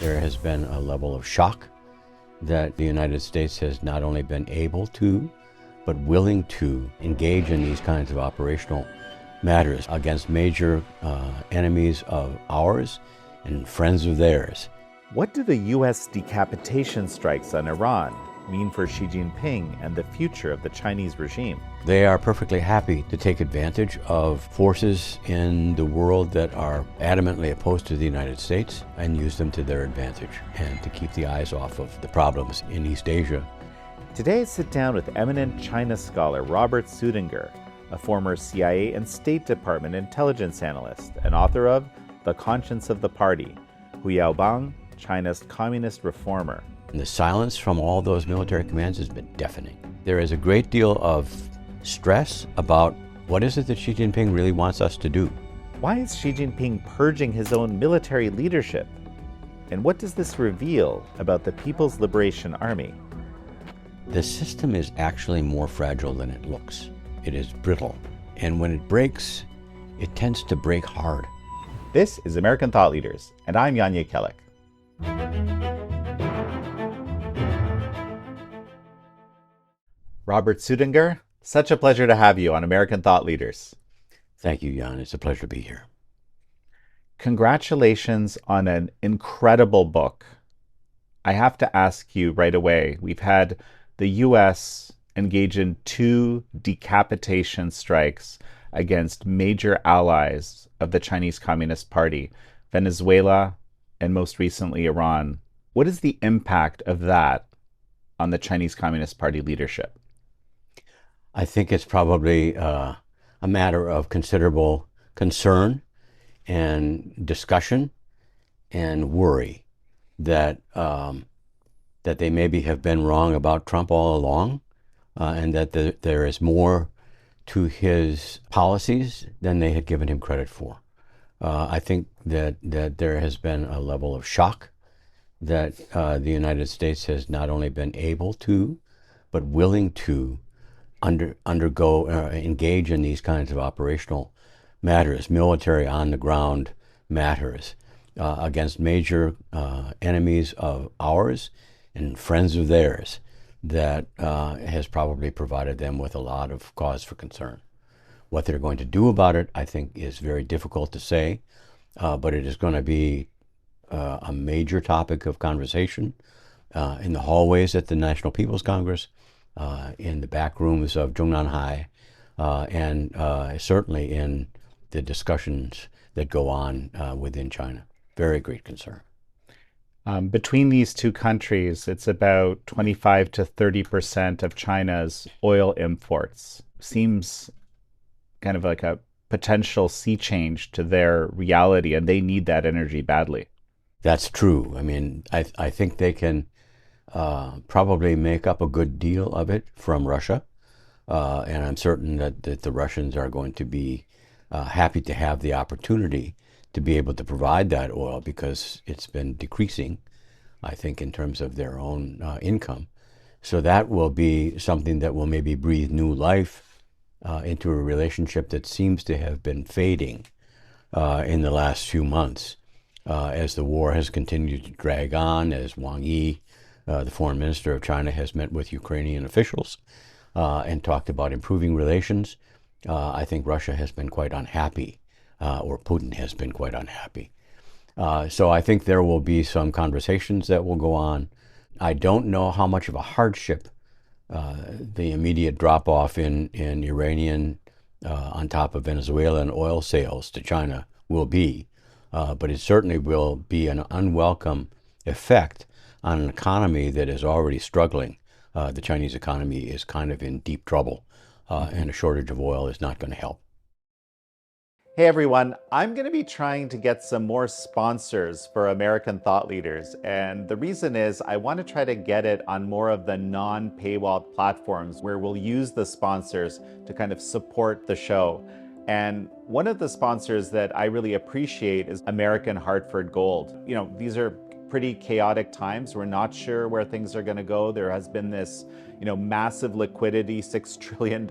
There has been a level of shock that the United States has not only been able to, but willing to engage in these kinds of operational matters against major enemies of ours and friends of theirs. What do the U.S. decapitation strikes on Iran mean for Xi Jinping and the future of the Chinese regime? They are perfectly happy to take advantage of forces in the world that are adamantly opposed to the United States and use them to their advantage and to keep the eyes off of the problems in East Asia. Today I sit down with eminent China scholar Robert Suettinger, a former CIA and State Department intelligence analyst and author of The Conscience of the Party, Hu Yaobang, China's Communist Reformer. And the silence from all those military commands has been deafening. There is a great deal of stress about what is it that Xi Jinping really wants us to do. Why is Xi Jinping purging his own military leadership? And what does this reveal about the People's Liberation Army? The system is actually more fragile than it looks. It is brittle. And when it breaks, it tends to break hard. This is American Thought Leaders, and I'm Yanya Kellick. Robert Suettinger, such a pleasure to have you on American Thought Leaders. Thank you, Jan. It's a pleasure to be here. Congratulations on an incredible book. I have to ask you right away, we've had the U.S. engage in 2 decapitation strikes against major allies of the Chinese Communist Party, Venezuela, and most recently Iran. What is the impact of that on the Chinese Communist Party leadership? I think it's probably a matter of considerable concern and discussion and worry that that they maybe have been wrong about Trump all along, and that there is more to his policies than they had given him credit for. I think that there has been a level of shock that the United States has not only been able to, but willing to engage in these kinds of operational matters, military on-the-ground matters, against major enemies of ours and friends of theirs, that has probably provided them with a lot of cause for concern. What they're going to do about it, I think, is very difficult to say, but it is going to be a major topic of conversation in the hallways at the National People's Congress, in the back rooms of Zhongnanhai, and certainly in the discussions that go on within China. Very great concern. Between these two countries, it's about 25 to 30% of China's oil imports. Seems kind of like a potential sea change to their reality, and they need that energy badly. That's true. I mean, I think they can probably make up a good deal of it from Russia, and I'm certain that the Russians are going to be happy to have the opportunity to be able to provide that oil, because it's been decreasing, I think, in terms of their own income. So that will be something that will maybe breathe new life into a relationship that seems to have been fading in the last few months, as the war has continued to drag on, as Wang Yi, the foreign minister of China, has met with Ukrainian officials and talked about improving relations. I think Russia has been quite unhappy, or Putin has been quite unhappy. So I think there will be some conversations that will go on. I don't know how much of a hardship the immediate drop-off in Iranian, on top of Venezuelan oil sales to China will be, but it certainly will be an unwelcome effect on an economy that is already struggling. The Chinese economy is kind of in deep trouble, and a shortage of oil is not going to help. Hey everyone, I'm going to be trying to get some more sponsors for American Thought Leaders, and the reason is I want to try to get it on more of the non-paywall platforms where we'll use the sponsors to kind of support the show. And one of the sponsors that I really appreciate is American Hartford Gold. You know, these are pretty chaotic times. We're not sure where things are going to go. There has been this, massive liquidity, $6 trillion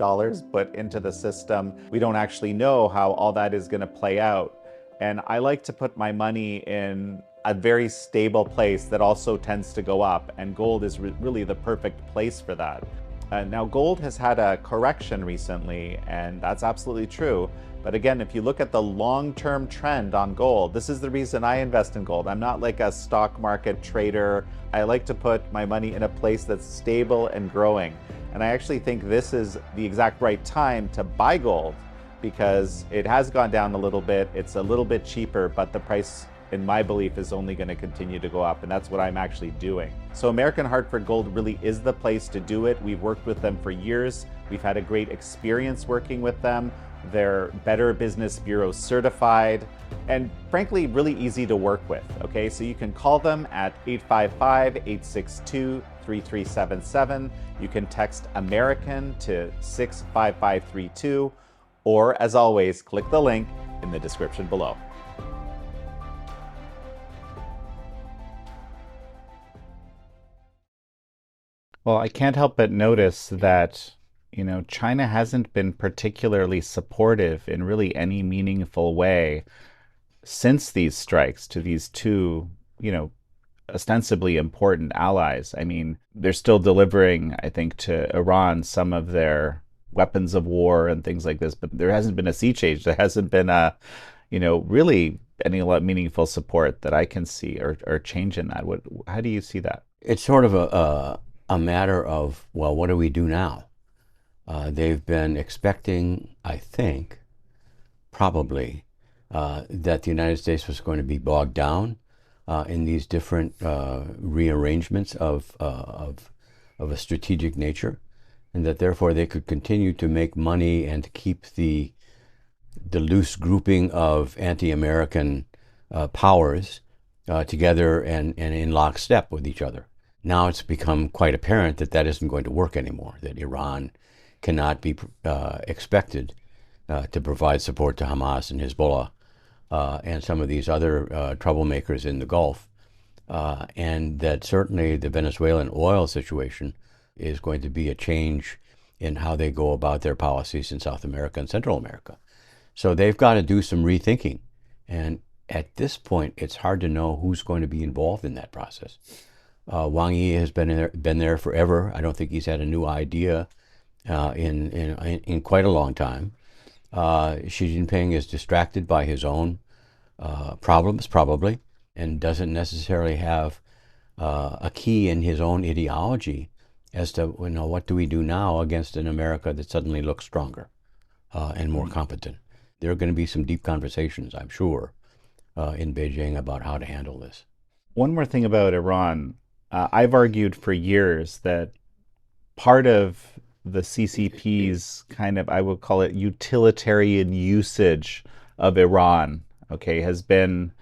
put into the system. We don't actually know how all that is going to play out. And I like to put my money in a very stable place that also tends to go up, and gold is really the perfect place for that. Now, gold has had a correction recently, and that's absolutely true. But again, if you look at the long-term trend on gold, this is the reason I invest in gold. I'm not like a stock market trader. I like to put my money in a place that's stable and growing. And I actually think this is the exact right time to buy gold because it has gone down a little bit. It's a little bit cheaper, but the price, in my belief, is only going to continue to go up, and that's what I'm actually doing. So American Hartford Gold really is the place to do it. We've worked with them for years. We've had a great experience working with them. They're Better Business Bureau certified and frankly really easy to work with. Okay, so you can call them at 855-862-3377. You can text American to 65532, or as always, click the link in the description below. Well, I can't help but notice that, China hasn't been particularly supportive in really any meaningful way since these strikes to these two, ostensibly important allies. I mean, they're still delivering, I think, to Iran some of their weapons of war and things like this, but there hasn't been a sea change. There hasn't been really any meaningful support that I can see or change in that. How do you see that? It's sort of a matter of, well, what do we do now? They've been expecting, I think, probably, that the United States was going to be bogged down in these different rearrangements of a strategic nature, and that therefore they could continue to make money and to keep the loose grouping of anti-American powers together and in lockstep with each other. Now it's become quite apparent that that isn't going to work anymore, that Iran cannot be expected to provide support to Hamas and Hezbollah and some of these other troublemakers in the Gulf, and that certainly the Venezuelan oil situation is going to be a change in how they go about their policies in South America and Central America. So they've got to do some rethinking. And at this point, it's hard to know who's going to be involved in that process. Wang Yi has been there forever. I don't think he's had a new idea in quite a long time. Xi Jinping is distracted by his own problems, probably, and doesn't necessarily have a key in his own ideology as to what do we do now against an America that suddenly looks stronger and more competent. There are going to be some deep conversations, I'm sure, in Beijing about how to handle this. One more thing about Iran. I've argued for years that part of the CCP's kind of, I would call it, utilitarian usage of Iran, okay, has been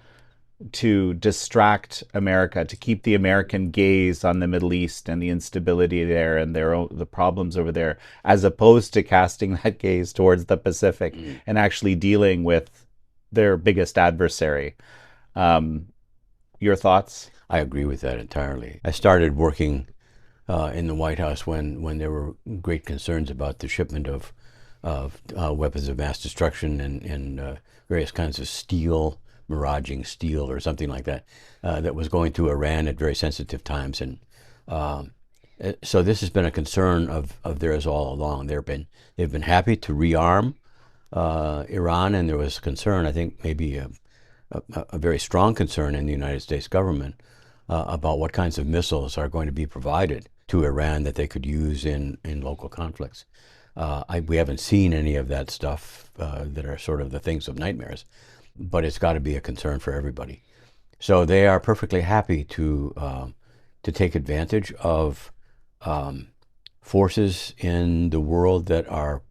to distract America, to keep the American gaze on the Middle East and the instability there and the problems over there, as opposed to casting that gaze towards the Pacific and actually dealing with their biggest adversary. Your thoughts? I agree with that entirely. I started working in the White House when there were great concerns about the shipment of weapons of mass destruction and various kinds of steel, miraging steel or something like that, that was going to Iran at very sensitive times. And so this has been a concern of theirs all along. They've been happy to rearm Iran, and there was concern, I think maybe a very strong concern in the United States government about what kinds of missiles are going to be provided to Iran that they could use in local conflicts. We haven't seen any of that stuff that are sort of the things of nightmares, but it's got to be a concern for everybody. So they are perfectly happy to take advantage of forces in the world that are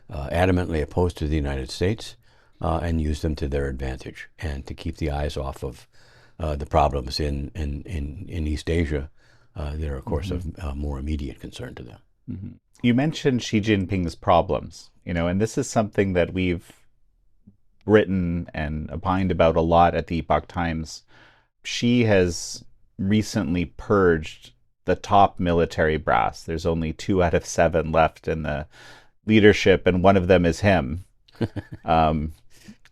adamantly opposed to the United States and use them to their advantage, and to keep the eyes off of the problems in East Asia that are, of course, of more immediate concern to them. Mm-hmm. You mentioned Xi Jinping's problems, and this is something that we've written and opined about a lot at the Epoch Times. Xi has recently purged the top military brass. There's only 2 out of 7 left in the leadership, and one of them is him,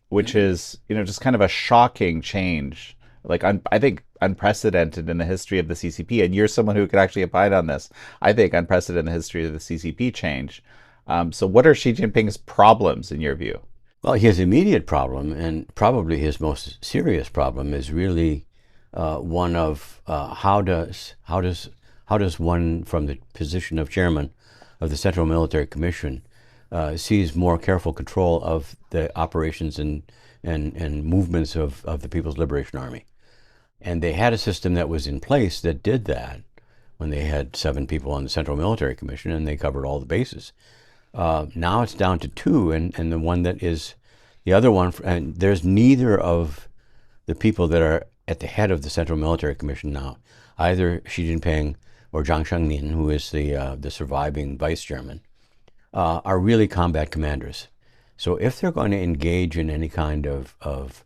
which is, just kind of a shocking change I think unprecedented in the history of the CCP. And you're someone who could actually opine on this. I think unprecedented in the history of the CCP change. So, what are Xi Jinping's problems in your view? Well, his immediate problem, and probably his most serious problem, is really one of how does one from the position of chairman of the Central Military Commission seize more careful control of the operations and movements of the People's Liberation Army. And they had a system that was in place that did that when they had 7 people on the Central Military Commission and they covered all the bases. Now it's down to 2, and the one that is the other one, and there's neither of the people that are at the head of the Central Military Commission now, either Xi Jinping or Jiang Shengmin, who is the surviving vice chairman, are really combat commanders. So if they're going to engage in any kind of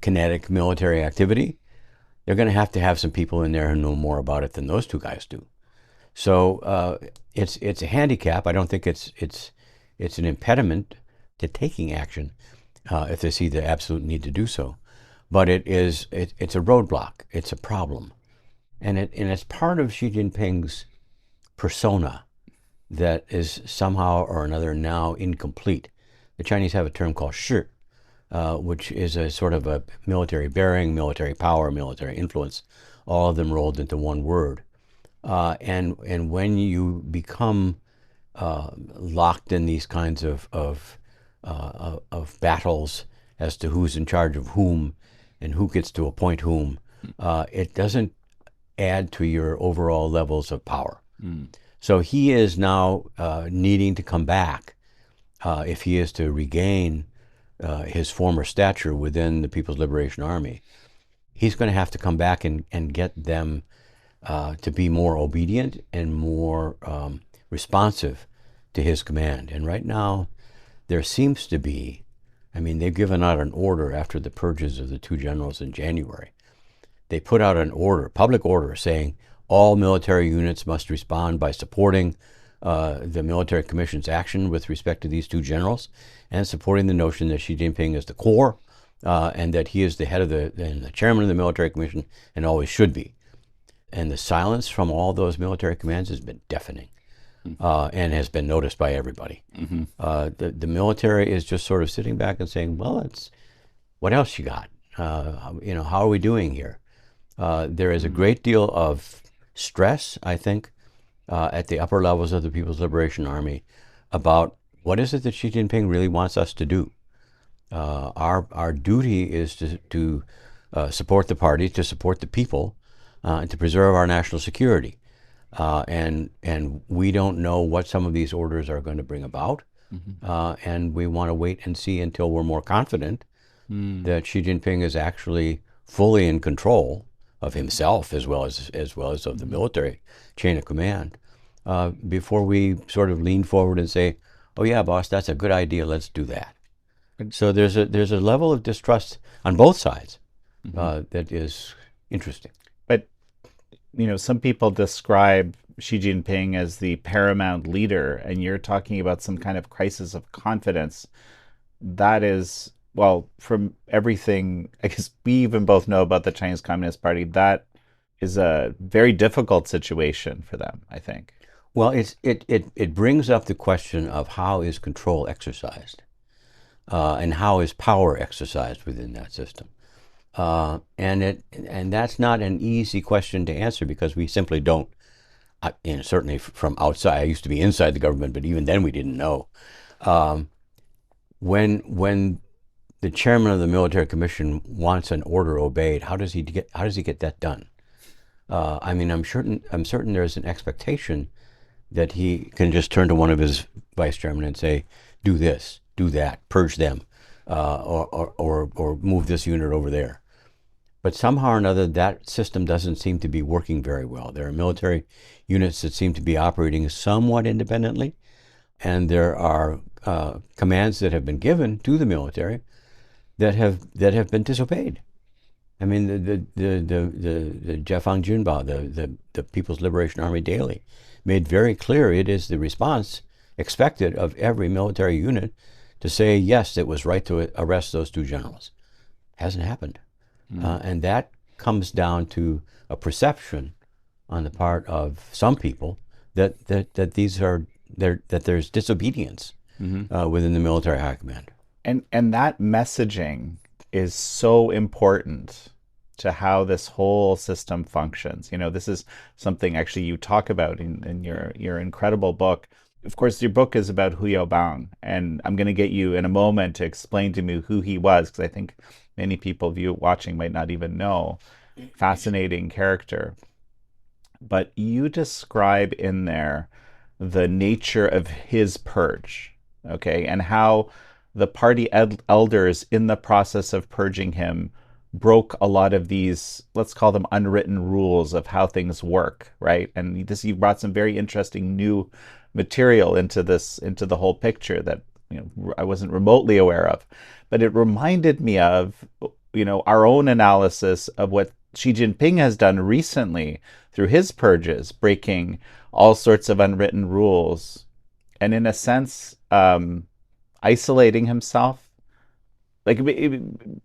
kinetic military activity, they're going to have some people in there who know more about it than those 2 guys do. So it's a handicap. I don't think it's an impediment to taking action if they see the absolute need to do so. But it's a roadblock. It's a problem, and it's part of Xi Jinping's persona that is somehow or another now incomplete. The Chinese have a term called shi, which is a sort of a military bearing, military power, military influence, all of them rolled into one word. And when you become locked in these kinds of battles as to who's in charge of whom and who gets to appoint whom, it doesn't add to your overall levels of power. So he is now needing to come back if he is to regain his former stature within the People's Liberation Army. He's going to have to come back and get them to be more obedient and more responsive to his command. And right now, there seems to be, I mean, they've given out an order after the purges of the 2 generals in January. They put out an order, public order, saying all military units must respond by supporting the military commission's action with respect to these 2 generals and supporting the notion that Xi Jinping is the core and that he is the head of the chairman of the military commission and always should be. And the silence from all those military commands has been deafening and has been noticed by everybody. The military is just sort of sitting back and saying, well, it's what else you got? How are we doing here? There is a great deal of stress, I think, at the upper levels of the People's Liberation Army about what is it that Xi Jinping really wants us to do. Our duty is to support the party, to support the people, and to preserve our national security. And we don't know what some of these orders are going to bring about. And we want to wait and see until we're more confident that Xi Jinping is actually fully in control of himself as well as of the military chain of command before we sort of lean forward and say, "Oh yeah, boss, that's a good idea. Let's do that." So there's a level of distrust on both sides that is interesting. But some people describe Xi Jinping as the paramount leader, and you're talking about some kind of crisis of confidence. That is, well, from everything I guess we even both know about the Chinese Communist Party, that is a very difficult situation for them, I think. Well, it brings up the question of how is control exercised, and how is power exercised within that system. And that's not an easy question to answer because we simply don't. Certainly from outside, I used to be inside the government, but even then we didn't know. When the chairman of the military commission wants an order obeyed, how does he get that done? I mean, I'm certain there's an expectation that he can just turn to one of his vice chairmen and say, "Do this, do that, purge them, or move this unit over there." But somehow or another, that system doesn't seem to be working very well. There are military units that seem to be operating somewhat independently, and there are commands that have been given to the military that have been disobeyed. I mean, the Jiefang Junbao, the People's Liberation Army Daily, made very clear it is the response expected of every military unit to say, yes, it was right to arrest those 2 generals. Hasn't happened. And that comes down to a perception on the part of some people that these are that there's disobedience within the military high command. And that messaging is so important to how this whole system functions. You know, this is something actually you talk about in your incredible book. Of course, your book is about Hu Yaobang, and I'm going to get you in a moment to explain to me who he was, because I think many people watching might not even know. Fascinating character. But you describe in there the nature of his purge, okay, and how the party elders in the process of purging him broke a lot of these, let's call them unwritten rules of how things work, right? And this, you brought some very interesting new material into this, into the whole picture that, you know, I wasn't remotely aware of. But it reminded me of, you know, our own analysis of what Xi Jinping has done recently through his purges, breaking all sorts of unwritten rules, and in a sense, isolating himself. Like,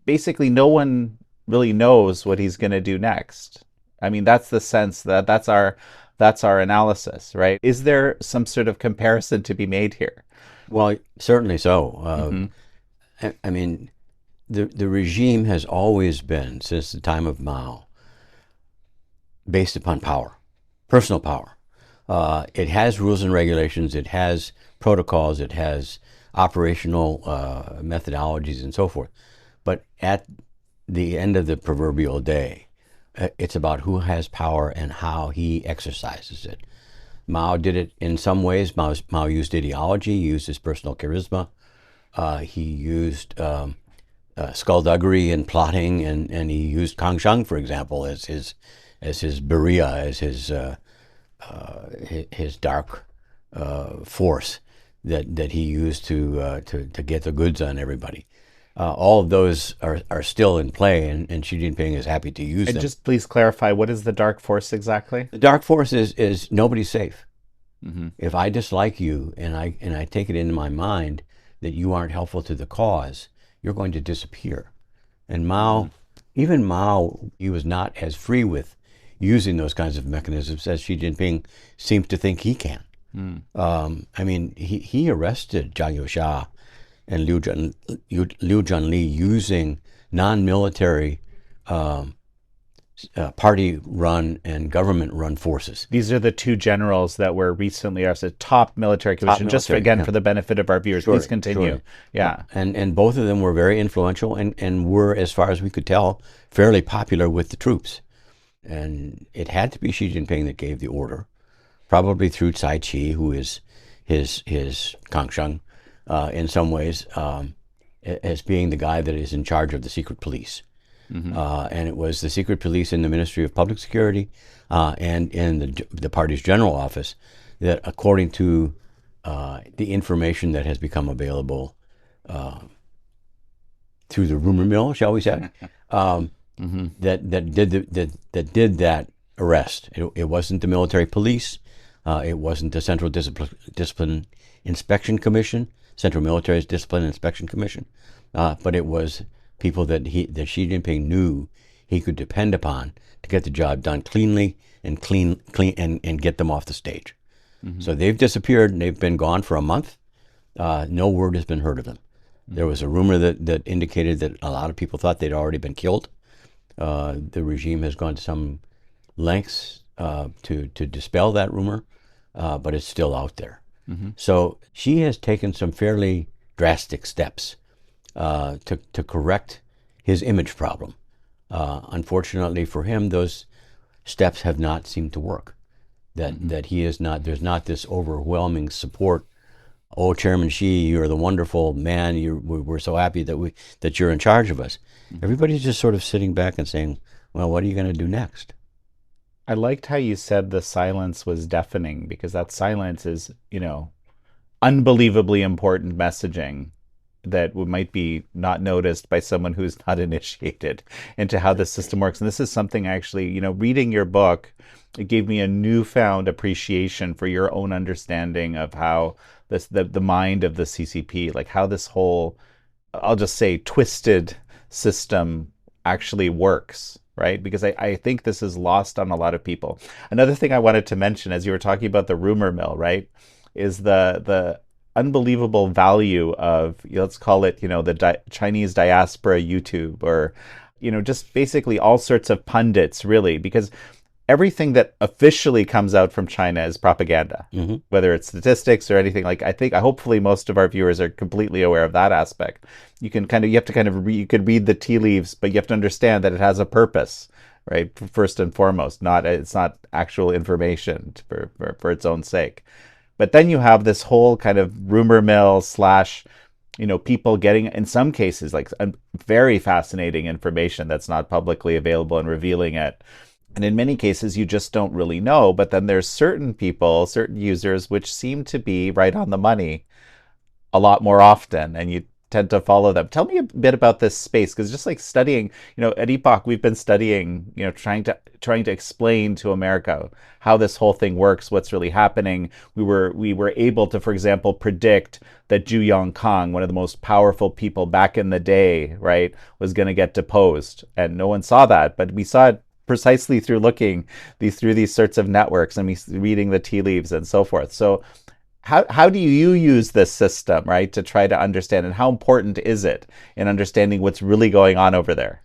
basically, no one really knows what he's going to do next. I mean, that's the sense that's our analysis, right? Is there some sort of comparison to be made here? Well, certainly so. Mm-hmm. I mean, the regime has always been, since the time of Mao, based upon power, personal power. It has rules and regulations, it has protocols, it has operational methodologies, and so forth. But at the end of the proverbial day, it's about who has power and how he exercises it. Mao did it in some ways. Mao used ideology, he used his personal charisma, he used skullduggery and plotting, and he used Kangsheng, for example, as his Beria, as his dark force that he used to get the goods on everybody. All of those are still in play, and Xi Jinping is happy to use And them. just please clarify, what is the dark force exactly? The dark force is nobody's safe. Mm-hmm. If I dislike you and I take it into my mind that you aren't helpful to the cause, you're going to disappear. And Mm-hmm. even Mao, he was not as free with using those kinds of mechanisms as Xi Jinping seems to think he can. I mean, he arrested Zhang Youxia and Liu Zhenli using non-military party-run and government-run forces. These are the two generals that were recently arrested, top military Top commission. Just for, military, again, yeah. for the benefit of our viewers, Sure, please continue. sure. Yeah. And both of them were very influential and were, as far as we could tell, fairly popular with the troops. And it had to be Xi Jinping that gave the order, probably through Tsai Chi, who is his Kangsheng, in some ways, as being the guy that is in charge of the secret police. And it was the secret police in the Ministry of Public Security and in the party's general office that, according to the information that has become available through the rumor mill, shall we say, that did that arrest. It wasn't the military police. It wasn't the Central Discipline Inspection Commission, Central Military Discipline Inspection Commission, but it was people that Xi Jinping knew he could depend upon to get the job done cleanly and clean and get them off the stage. So they've disappeared and they've been gone for a month. No word has been heard of them. There was a rumor that indicated that a lot of people thought they'd already been killed. The regime has gone to some lengths to dispel that rumor, but it's still out there. So she has taken some fairly drastic steps to correct his image problem. Unfortunately for him, those steps have not seemed to work. That he is not. There's not this overwhelming support. Oh, Chairman Xi, you're the wonderful man. We're so happy that you're in charge of us. Everybody's just sort of sitting back and saying, "Well, what are you going to do next?" I liked how you said the silence was deafening, because that silence is, you know, unbelievably important messaging that might be not noticed by someone who's not initiated into how the system works. And this is something, actually, you know, reading your book, it gave me a newfound appreciation for your own understanding of how the mind of the CCP, like how this whole, I'll just say, twisted system actually works, right? Because I think this is lost on a lot of people. Another thing I wanted to mention, as you were talking about the rumor mill, right, is the unbelievable value of, let's call it, the Chinese diaspora YouTube, or just basically all sorts of pundits, really, because everything that officially comes out from China is propaganda, Hmm. whether it's statistics or anything. Like, I think, hopefully most of our viewers are completely aware of that aspect. You have to kind of you could read the tea leaves, but you have to understand that it has a purpose, right? First and foremost, not it's not actual information for its own sake. But then you have this whole kind of rumor mill slash, people getting, in some cases, like very fascinating information that's not publicly available and revealing it. And in many cases, you just don't really know. But then there's certain people, certain users, which seem to be right on the money a lot more often, and you tend to follow them. Tell me a bit about this space, because just like studying, at Epoch, we've been studying, trying to explain to America how this whole thing works, what's really happening. We were able to, for example, predict that Zhu Yongkang, one of the most powerful people back in the day, right, was going to get deposed, and no one saw that, but we saw it precisely through looking through these sorts of networks, and reading the tea leaves and so forth. So how do you use this system, right, to try to understand, and how important is it in understanding what's really going on over there?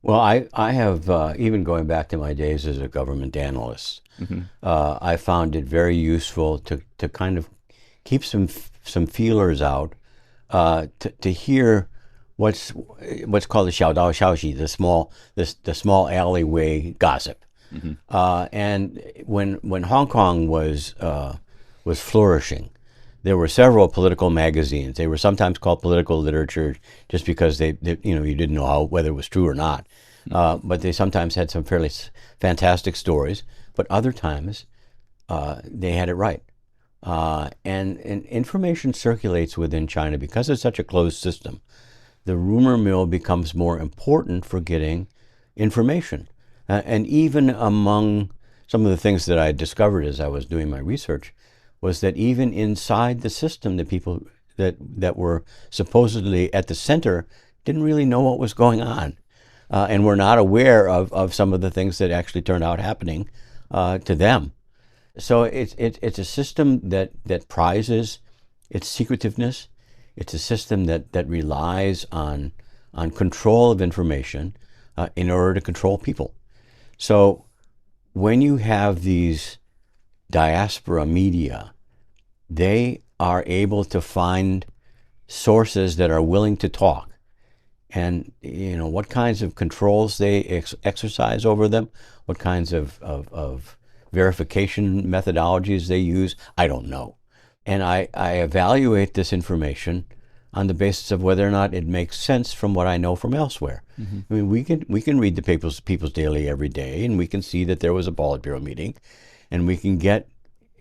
Well, I have, even going back to my days as a government analyst, Hmm. I found it very useful to kind of keep some feelers out, to hear what's called the 小道消息, the small alleyway gossip. Hmm. And when Hong Kong was flourishing, there were several political magazines. They were sometimes called political literature just because you didn't know whether it was true or not. But they sometimes had some fairly fantastic stories. But other times, they had it right. And information circulates within China because it's such a closed system. The rumor mill becomes more important for getting information. And even among some of the things that I discovered as I was doing my research was that even inside the system, the people that were supposedly at the center didn't really know what was going on, and were not aware of some of the things that actually turned out happening to them. So it's a system that prizes its secretiveness. It's a system that relies on control of information, in order to control people. So when you have these diaspora media, they are able to find sources that are willing to talk. And what kinds of controls they exercise over them, what kinds of verification methodologies they use, I don't know. And I evaluate this information on the basis of whether or not it makes sense from what I know from elsewhere. Hmm. I mean, we can read the People's Daily every day, and we can see that there was a Politburo meeting, and we can get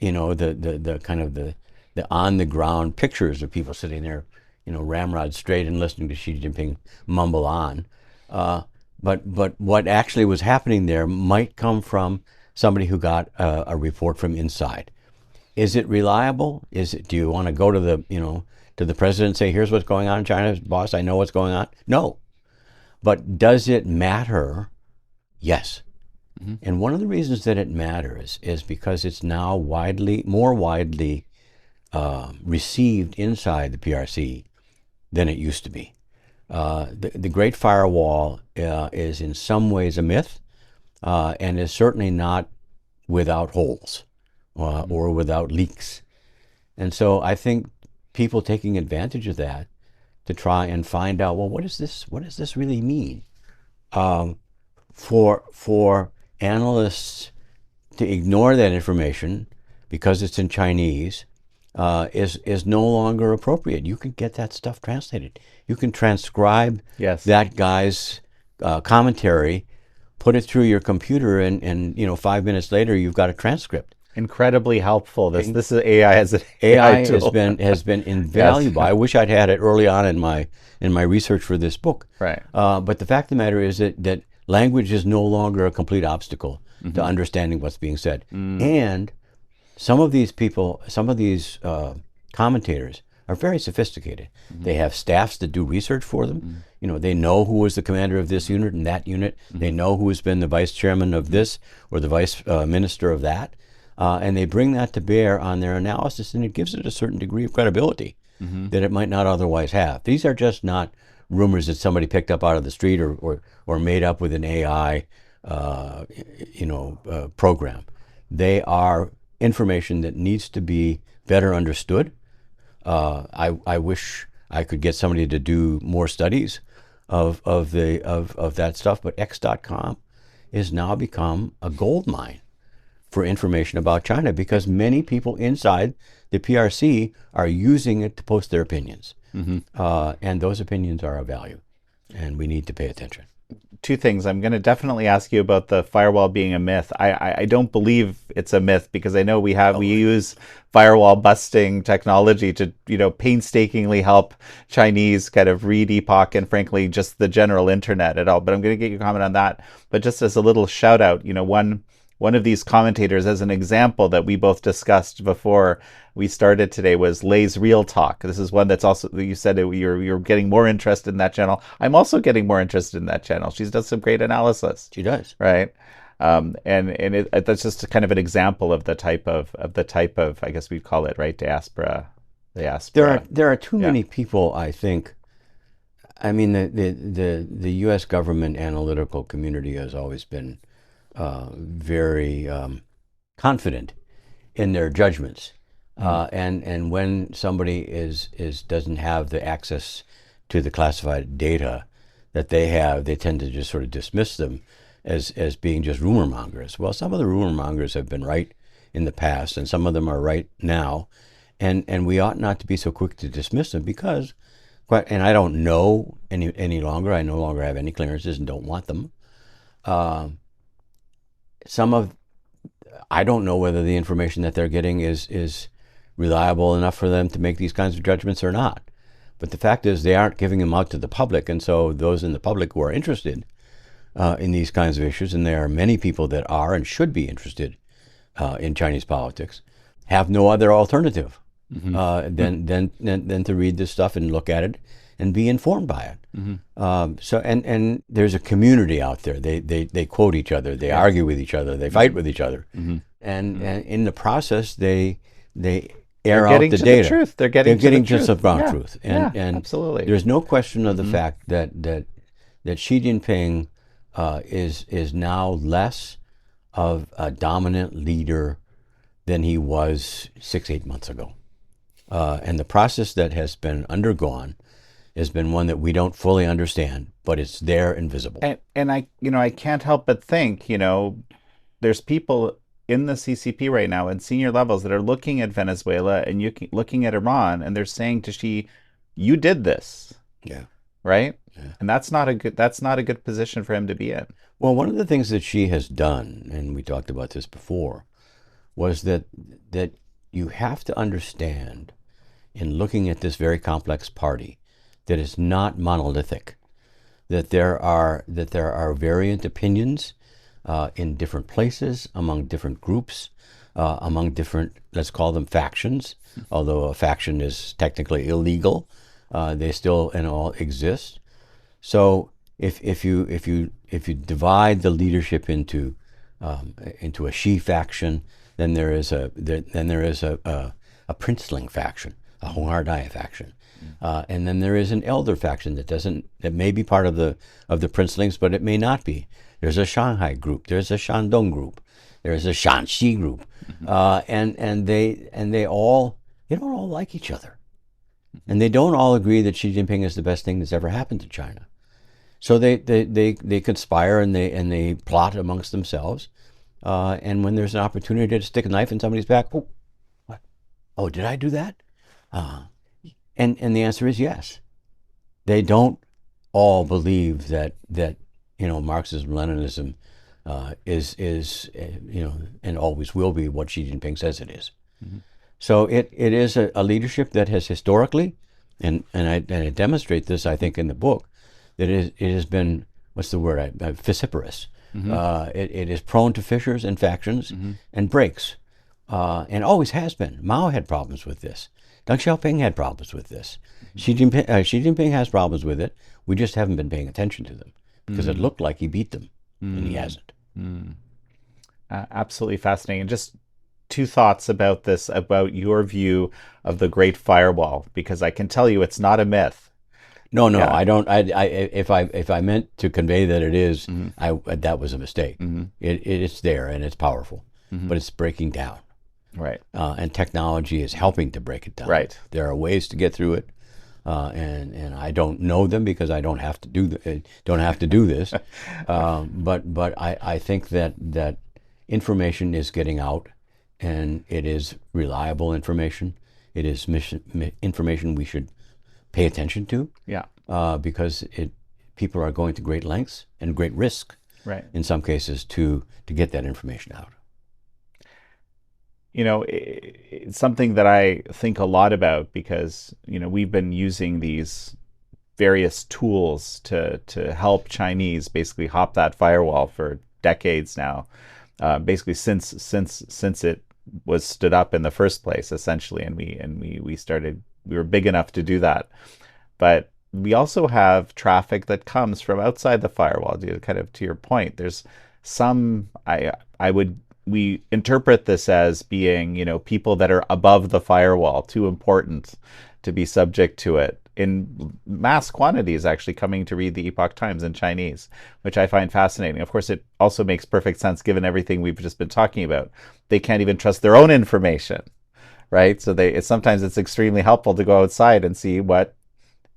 the kind of the on the ground pictures of people sitting there, ramrod straight and listening to Xi Jinping mumble on. Uh, but what actually was happening there might come from somebody who got a report from inside. Is it reliable? Do you want to go to the president and say, here's what's going on in China, boss, I know what's going on? No. But does it matter? Yes. Hmm. And one of the reasons that it matters is because it's now more widely received inside the PRC than it used to be. The Great Firewall is in some ways a myth, and is certainly not without holes, or without leaks. And so I think people taking advantage of that to try and find out, well, what does this really mean? For analysts to ignore that information because it's in Chinese, is no longer appropriate. You can get that stuff translated. You can transcribe Yes. that guy's commentary, put it through your computer, and 5 minutes later you've got a transcript. Incredibly helpful. This is AI as an AI AI has tool. been Yes. invaluable. I wish I'd had it early on in my research for this book. Right. But the fact of the matter is that language is no longer a complete obstacle to understanding what's being said. Mm. And some of these people, some of these commentators, are very sophisticated. They have staffs that do research for them. You know, they know who was the commander of this unit and that unit. They know who has been the vice chairman of this or the vice minister of that. And they bring that to bear on their analysis, and it gives it a certain degree of credibility that it might not otherwise have. These are just not rumors that somebody picked up out of the street or made up with an AI, program. They are information that needs to be better understood. I wish I could get somebody to do more studies of that stuff, but X.com has now become a gold mine for information about China because many people inside the PRC are using it to post their opinions. And those opinions are of value, and we need to pay attention. Two things. I'm going to definitely ask you about the firewall being a myth. I don't believe it's a myth because I know we use firewall busting technology to painstakingly help Chinese kind of read epoch and frankly just the general internet at all. But I'm going to get your comment on that. But just as a little shout out, one of these commentators, as an example that we both discussed before we started today, was Lay's Real Talk. This is one that's also, you said you're getting more interested in that channel. I'm also getting more interested in that channel. She's done some great analysis. She does, right? That's just kind of an example of the type of I guess we'd call it, right, diaspora. There are too many people, I think. I mean, the U.S. government analytical community has always been very confident in their judgments, and when somebody doesn't have the access to the classified data that they have, they tend to just sort of dismiss them as being just rumor mongers. Well, some of the rumor mongers have been right in the past, and some of them are right now, and we ought not to be so quick to dismiss them because, and I don't know any longer. I no longer have any clearances and don't want them. I don't know whether the information that they're getting is reliable enough for them to make these kinds of judgments or not. But the fact is they aren't giving them out to the public, and so those in the public who are interested in these kinds of issues, and there are many people that are and should be interested in Chinese politics, have no other alternative than to read this stuff and look at it and be informed by it. And there's a community out there. They quote each other, they argue with each other, they fight with each other, and in the process they air out the data. Truth. They're getting to the ground truth. And absolutely. There's no question of the fact that Xi Jinping is now less of a dominant leader than he was 6-8 months ago. And the process that has been undergone has been one that we don't fully understand, but it's there and visible. And I can't help but think, there's people in the CCP right now in senior levels that are looking at Venezuela and looking at Iran, and they're saying to Xi, "You did this." Yeah. Right? Yeah. And that's not a good position for him to be in. Well, one of the things that Xi has done, and we talked about this before, was that you have to understand in looking at this very complex party that it's not monolithic, that there are variant opinions in different places, among different groups, among different, let's call them factions, although a faction is technically illegal, they still and all exist. So if you divide the leadership into a Xi faction, then there is a princeling faction, a Hongardaya faction. And then there is an elder faction that may be part of the princelings, but it may not be. There's a Shanghai group, there's a Shandong group, there's a Shanxi group, and they don't all like each other, and they don't all agree that Xi Jinping is the best thing that's ever happened to China. So they conspire and they plot amongst themselves, and when there's an opportunity to stick a knife in somebody's back, oh, what? Oh, did I do that? And the answer is yes. They don't all believe that Marxism, Leninism is and always will be what Xi Jinping says it is. So it is a leadership that has historically, and I demonstrate this, I think, in the book, that it has been, what's the word, vociferous. It is prone to fissures and factions and breaks, and always has been. Mao had problems with this. Deng Xiaoping had problems with this. Mhm. Xi Jinping has problems with it. We just haven't been paying attention to them because it Mm, looked like he beat them, and he mm, hasn't. mm. Absolutely fascinating. And just two thoughts about this, about your view of the Great Firewall, because I can tell you it's not a myth. No, no, Yeah. I don't. If I meant to convey that it is, Hmm. that was a mistake. Hmm. It's there and it's powerful, Hmm. but it's breaking down, Right. and technology is helping to break it down. Right. There are ways to get through it, and I don't know them because I don't have to do this. But I think that information is getting out, and it is reliable information. It is information we should pay attention to, Yeah. because it people are going to great lengths and great risk Right. in some cases to get that information out. It's something that I think a lot about because, we've been using these various tools to help Chinese basically hop that firewall for decades now. Basically since it was stood up in the first place, essentially, and we were big enough to do that. But we also have traffic that comes from outside the firewall. Kind of to your point, there's some I would we interpret this as being, people that are above the firewall, too important to be subject to it in mass quantities, actually coming to read the Epoch Times in Chinese, which I find fascinating. Of course, it also makes perfect sense given everything we've just been talking about. They can't even trust their own information, right? So sometimes it's extremely helpful to go outside and see what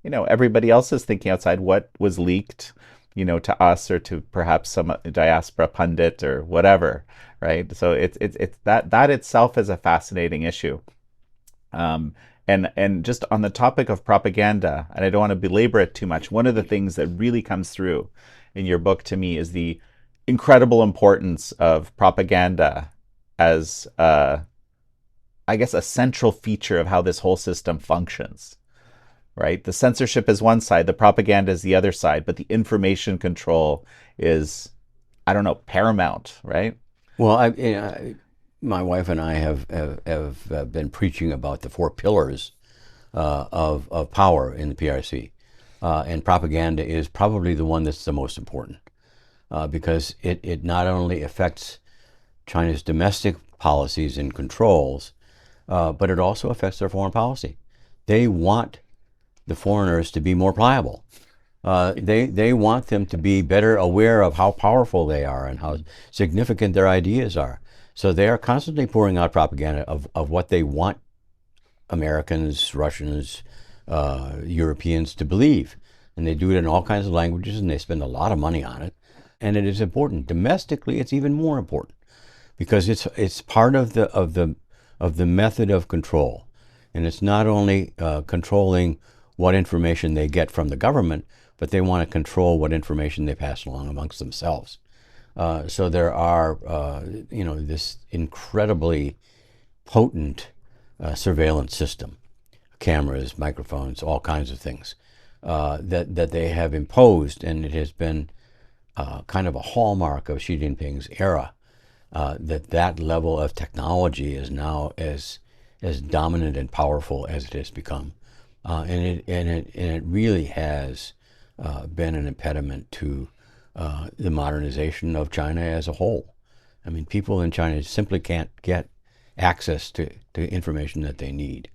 everybody else is thinking outside, what was leaked, to us or to perhaps some diaspora pundit or whatever, right? So it's that itself is a fascinating issue. Um, and just on the topic of propaganda, and I don't want to belabor it too much, one of the things that really comes through in your book to me is the incredible importance of propaganda as, I guess, a central feature of how this whole system functions, right? The censorship is one side, the propaganda is the other side, but the information control is, I don't know, paramount, right? Well, my wife and I have been preaching about the four pillars of power in the PRC, and propaganda is probably the one that's the most important, because it not only affects China's domestic policies and controls, but it also affects their foreign policy. They want the foreigners to be more pliable. They want them to be better aware of how powerful they are and how significant their ideas are. So they are constantly pouring out propaganda of what they want Americans, Russians, Europeans to believe. And they do it in all kinds of languages, and they spend a lot of money on it. And it is important. Domestically, it's even more important because it's part of the method of control, and it's not only controlling what information they get from the government, but they want to control what information they pass along amongst themselves. So there are, this incredibly potent surveillance system, cameras, microphones, all kinds of things that they have imposed, and it has been kind of a hallmark of Xi Jinping's era, that level of technology is now as dominant and powerful as it has become, and it really has been an impediment to the modernization of China as a whole. I mean, people in China simply can't get access to information that they need,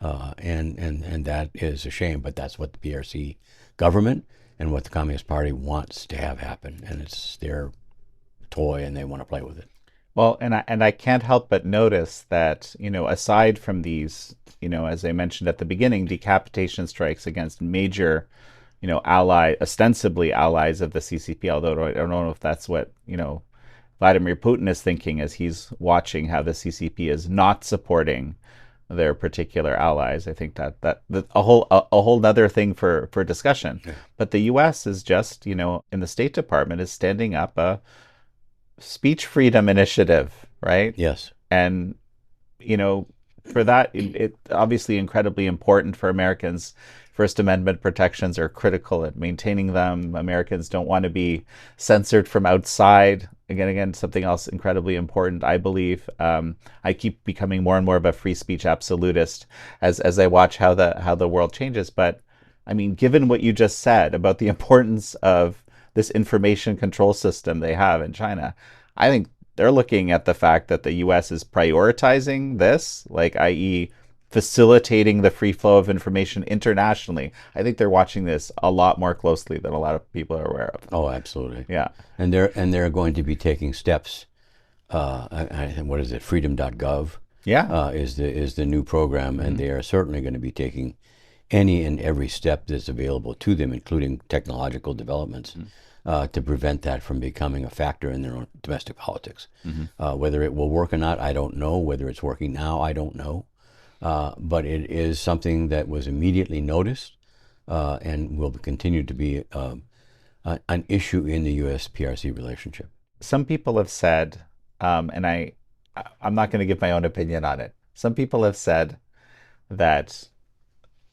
and that is a shame. But that's what the PRC government and what the Communist Party wants to have happen, and it's their toy, and they want to play with it. Well, and I can't help but notice that, aside from these, as I mentioned at the beginning, decapitation strikes against major, ostensibly allies of the CCP, although I don't know if that's what, Vladimir Putin is thinking as he's watching how the CCP is not supporting their particular allies. I think that a whole other thing for discussion. Yeah. But the U.S. is just, in the State Department is standing up a speech freedom initiative, right? Yes. And, you know, for that, it obviously incredibly important for Americans, First Amendment protections are critical at maintaining them. Americans don't want to be censored from outside. Again, something else incredibly important, I believe. I keep becoming more and more of a free speech absolutist as I watch how the world changes. But I mean, given what you just said about the importance of this information control system they have in China, I think they're looking at the fact that the US is prioritizing this, like, i.e., facilitating the free flow of information internationally. I think they're watching this a lot more closely than a lot of people are aware of. Oh, absolutely. Yeah. And they're going to be taking steps. What is it? Freedom.gov Yeah. is the new program, and Mm-hmm. they are certainly going to be taking any and every step that's available to them, including technological developments, to prevent that from becoming a factor in their own domestic politics. Mm-hmm. Whether it will work or not, I don't know. Whether it's working now, I don't know. But it is something that was immediately noticed and will continue to be an issue in the U.S. PRC relationship. Some people have said, and I'm not going to give my own opinion on it. Some people have said that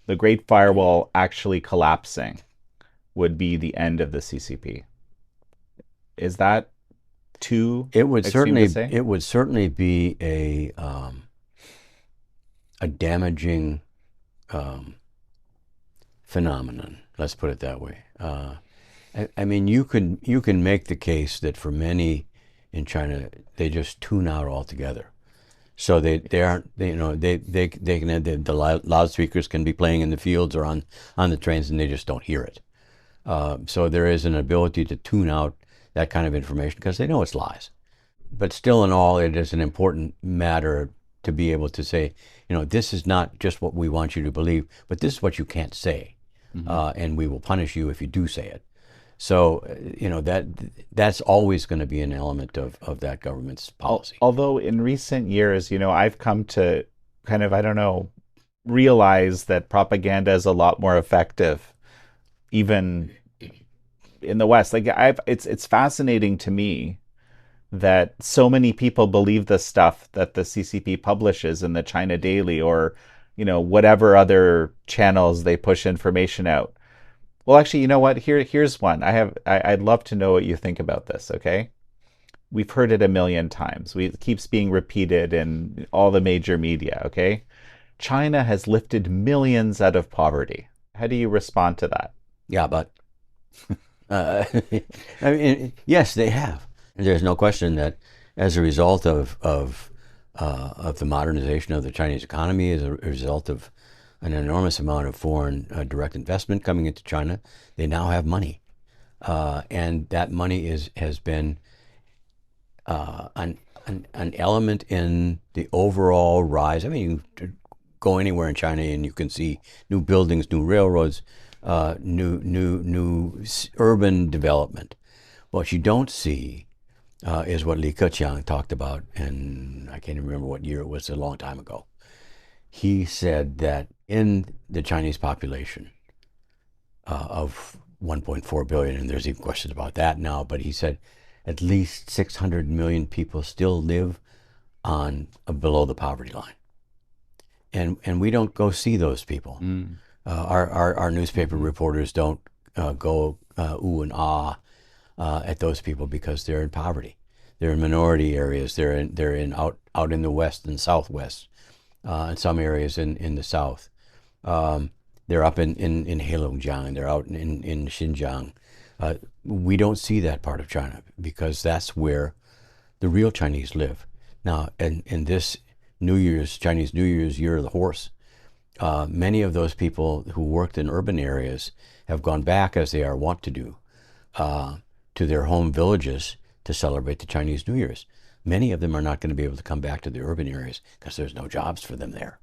the Great Firewall actually collapsing would be the end of the CCP. Is that too It would extreme to certainly say? it would certainly be a damaging um, phenomenon. Let's put it that way. I mean, you can make the case that for many in China, they just tune out altogether. So they aren't, they can have the loudspeakers can be playing in the fields or on the trains, and they just don't hear it. So there is an ability to tune out that kind of information because they know it's lies. But still, in all, it is an important matter to be able to say, this is not just what we want you to believe, but this is what you can't say, Mm-hmm. and we will punish you if you do say it. So, that's always going to be an element of that government's policy. Although in recent years, I've come to kind of, I don't know, realize that propaganda is a lot more effective, even in the West. Like, it's fascinating to me that so many people believe the stuff that the CCP publishes in the China Daily, or whatever other channels they push information out. Well, actually, you know what? Here's one. I'd love to know what you think about this. Okay, we've heard it a million times. It keeps being repeated in all the major media. Okay, China has lifted millions out of poverty. How do you respond to that? Yeah, but uh, I mean, yes, they have. There's no question that as a result of the modernization of the Chinese economy, as a result of an enormous amount of foreign direct investment coming into China, they now have money, and that money has been an element in the overall rise. I mean, you go anywhere in China and you can see new buildings, new railroads, new urban development. What you don't see is what Li Keqiang talked about, and I can't even remember what year it was, a long time ago. He said that in the Chinese population of 1.4 billion, and there's even questions about that now, but he said at least 600 million people still live on below the poverty line, and we don't go see those people. Mm. Our newspaper Mm-hmm. reporters don't go ooh and ah at those people because they're in poverty. They're in minority areas. They're in out in the west and southwest, in some areas in the south. Um, they're up in Heilongjiang. They're out in Xinjiang. We don't see that part of China because that's where the real Chinese live. Now, in this Chinese New Year's year of the horse, many of those people who worked in urban areas have gone back, as they are wont to do, to their home villages to celebrate the Chinese New Year's. Many of them are not going to be able to come back to the urban areas because there's no jobs for them there.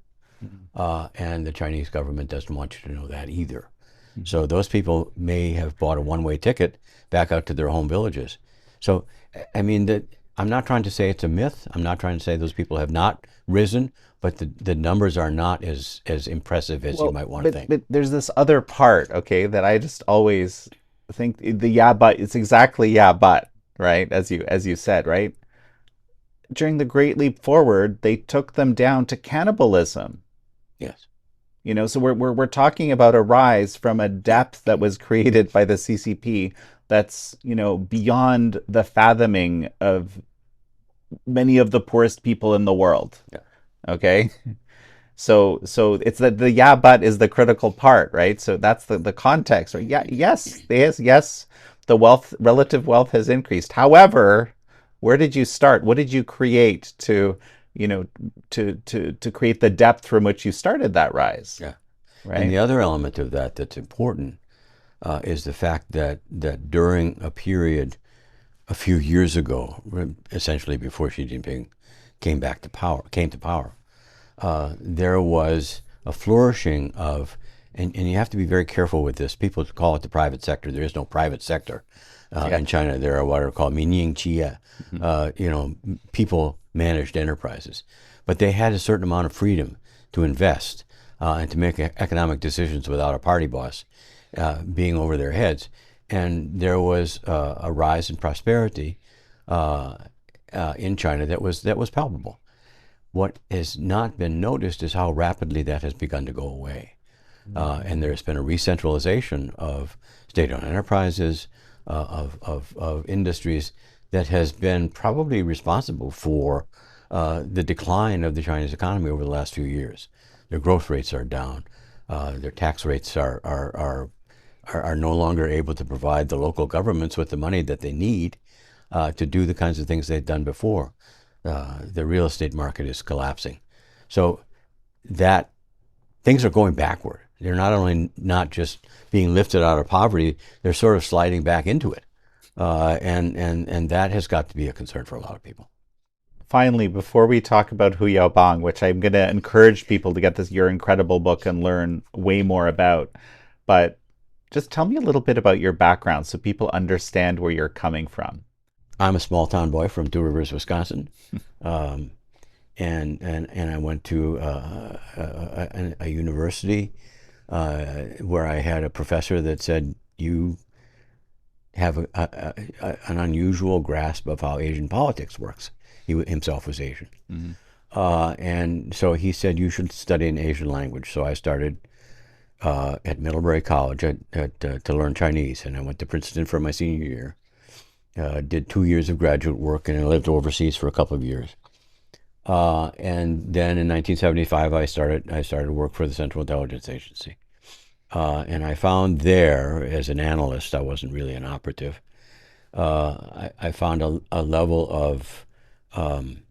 And the Chinese government doesn't want you to know that either. Mm-hmm. So those people may have bought a one-way ticket back out to their home villages. So, I mean, I'm not trying to say it's a myth. I'm not trying to say those people have not risen, but the numbers are not as impressive as you might want to think. But there's this other part, okay, that I just always think the yeah, but it's exactly yeah, but, right? As you said, right? During the Great Leap Forward, they took them down to cannibalism. Yes. So we're talking about a rise from a depth that was created by the CCP that's, beyond the fathoming of many of the poorest people in the world. Yeah. Okay? So it's the yeah but is the critical part, right? So that's the context. Or yeah, yes, the relative wealth has increased. However, where did you start? What did you create to, you know, to create the depth from which you started that rise, Yeah. And right? the other element of that that's important is the fact that during a period a few years ago, essentially before Xi Jinping came to power, there was a flourishing of, and you have to be very careful with this. People call it the private sector. There is no private sector Yeah. in China. There are what are called minyin qie, Mhm. people managed enterprises, but they had a certain amount of freedom to invest and to make economic decisions without a party boss being over their heads. And there was a rise in prosperity uh, in China that was palpable. What has not been noticed is how rapidly that has begun to go away. And there's been a re-centralization of state-owned enterprises, of industries that has been probably responsible for the decline of the Chinese economy over the last few years. Their growth rates are down. Their tax rates are no longer able to provide the local governments with the money that they need to do the kinds of things they've done before. The real estate market is collapsing. So that things are going backward. They're not only not just being lifted out of poverty, they're sort of sliding back into it. And that has got to be a concern for a lot of people. Finally, before we talk about Hu Yaobang, which I'm going to encourage people to get this your incredible book and learn way more about, but just tell me a little bit about your background so people understand where you're coming from. I'm a small town boy from Two Rivers, Wisconsin. Um, and I went to a university where I had a professor that said, "You have an unusual grasp of how Asian politics works." He himself was Asian. Mhm. And so he said, "You should study an Asian language." So I started at Middlebury College to learn Chinese, and I went to Princeton for my senior year. Did 2 years of graduate work, and I lived overseas for a couple of years. And then in 1975, I started work for the Central Intelligence Agency. And I found there, as an analyst, I wasn't really an operative. I found a level of um,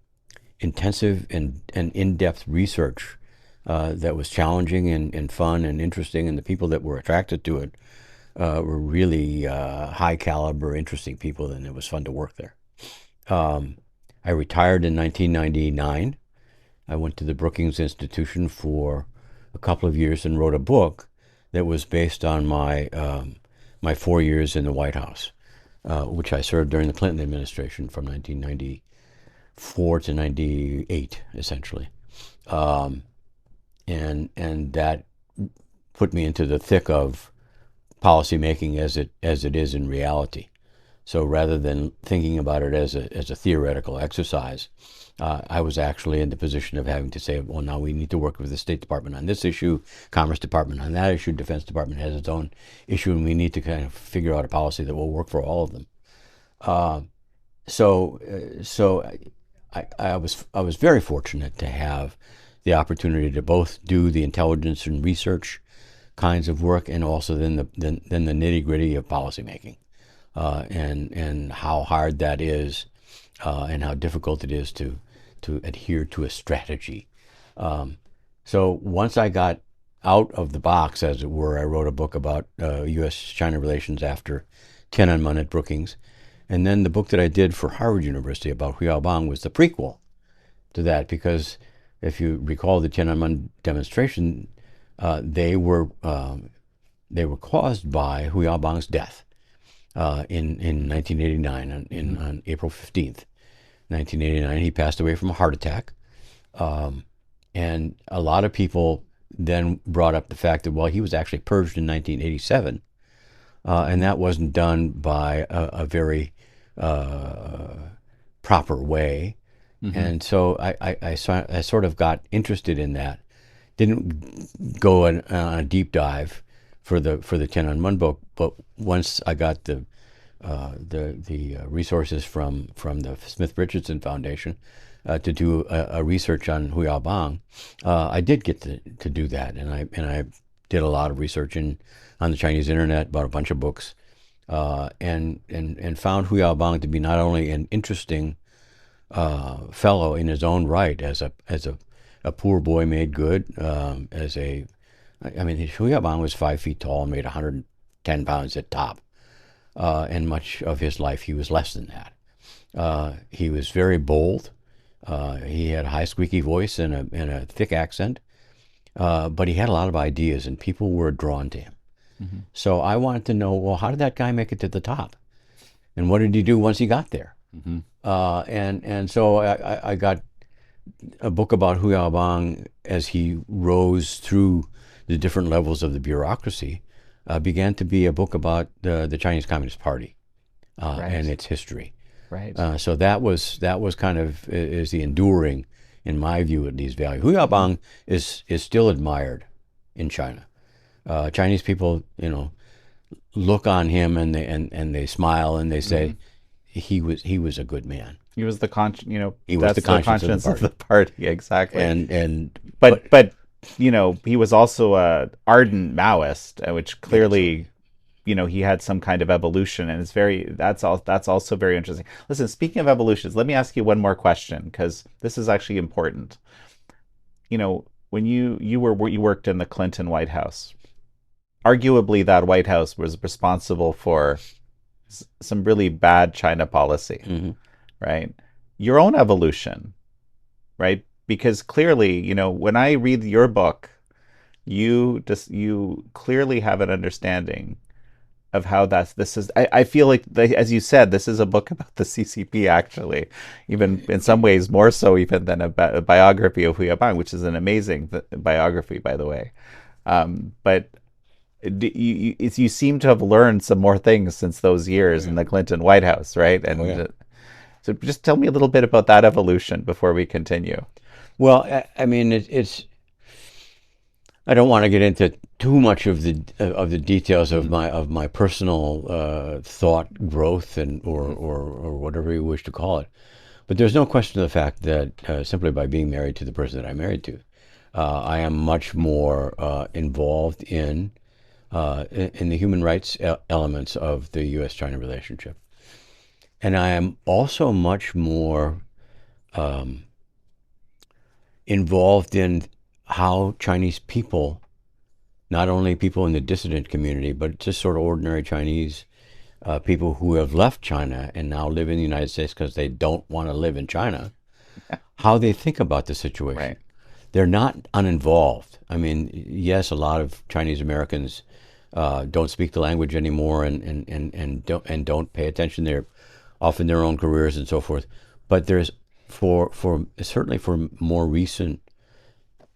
intensive and in-depth research that was challenging and fun and interesting, and the people that were attracted to it were really high caliber, interesting people, and it was fun to work there. Um, I retired in 1999. I went to the Brookings Institution for a couple of years and wrote a book that was based on my 4 years in the White House, which I served during the Clinton administration from 1994 to 98, essentially. Um, and that put me into the thick of policy making as it is in reality. So rather than thinking about it as a theoretical exercise, I was actually in the position of having to say, well, now we need to work with the State Department on this issue, Commerce Department on that issue, Defense Department has its own issue, and we need to kind of figure out a policy that will work for all of them. Uh, so I was very fortunate to have the opportunity to both do the intelligence and research kinds of work, and also then the nitty gritty of policymaking, and how hard that is, and how difficult it is to adhere to a strategy. Um, so once I got out of the box, as it were, I wrote a book about U.S.-China relations after Tiananmen at Brookings, and then the book that I did for Harvard University about Hu Yaobang was the prequel to that, because if you recall the Tiananmen demonstration, they were caused by Hu Yaobang's death in 1989 Mhm. on April 15th, 1989. He passed away from a heart attack. Um, and a lot of people then brought up the fact that, well, he was actually purged in 1987, and that wasn't done by a very uh, proper way. Mhm. And so I sort of got interested in that didn't go on a deep dive for the Tiananmen book, but once I got the resources from the Smith Richardson Foundation to do a research on Huiyaobang, I did get to do that, and I did a lot of research on the Chinese internet, bought a bunch of books, and found Huiyaobang to be not only an interesting fellow in his own right as a poor boy made good, I mean, Huiyaobang was 5 feet tall and weighed 110 pounds at top. And much of his life, he was less than that. He was very bold. He had a high, squeaky voice and a thick accent, but he had a lot of ideas, and people were drawn to him. Mm-hmm. So I wanted to know, well, how did that guy make it to the top? And what did he do once he got there? Mm-hmm. And so I got a book about Hu Yaobang as he rose through the different levels of the bureaucracy, began to be a book about the Chinese Communist Party and Right. its history. Right. So that was kind of is the enduring, in my view, at least, value. Hu Mm-hmm. Yaobang is still admired in China. Chinese people, look on him and they smile and they Mm-hmm. say he was a good man. He was the He was the that's the conscience of the conscience of the party. party, exactly. And But but he was also a ardent Maoist, which yeah, so clearly, he had some kind of evolution, and that's also very interesting. Listen, speaking of evolutions, let me ask you one more question because this is actually important. When you worked in the Clinton White House, arguably that White House was responsible for some really bad China policy, mhm. right? Your own evolution, right? Because clearly, when I read your book, you clearly have an understanding of how this is. I feel like, as you said, this is a book about the CCP, actually, even in some ways more so even than a biography of Hu Yaobang, which is an amazing biography, by the way. But you seem to have learned some more things since those Oh years in yeah, the Clinton White House, right? oh And yeah. so just tell me a little bit about that evolution before we continue. Well, I mean, it's. I don't want to get into too much of the details Mm-hmm. of my personal thought growth and Mm-hmm. or whatever you wish to call it. But there's no question of the fact that simply by being married to the person that I'm married to, I am much more involved in the human rights elements of the U.S.-China relationship, and I am also much more um, involved in how Chinese people, not only people in the dissident community, but just sort of ordinary Chinese people who have left China and now live in the United States because they don't want to live in China, how they think about the situation. Right. They're not uninvolved. I mean, yes, a lot of Chinese Americans don't speak the language anymore and don't pay attention. They're off in their own careers and so forth. But there's for certainly for more recent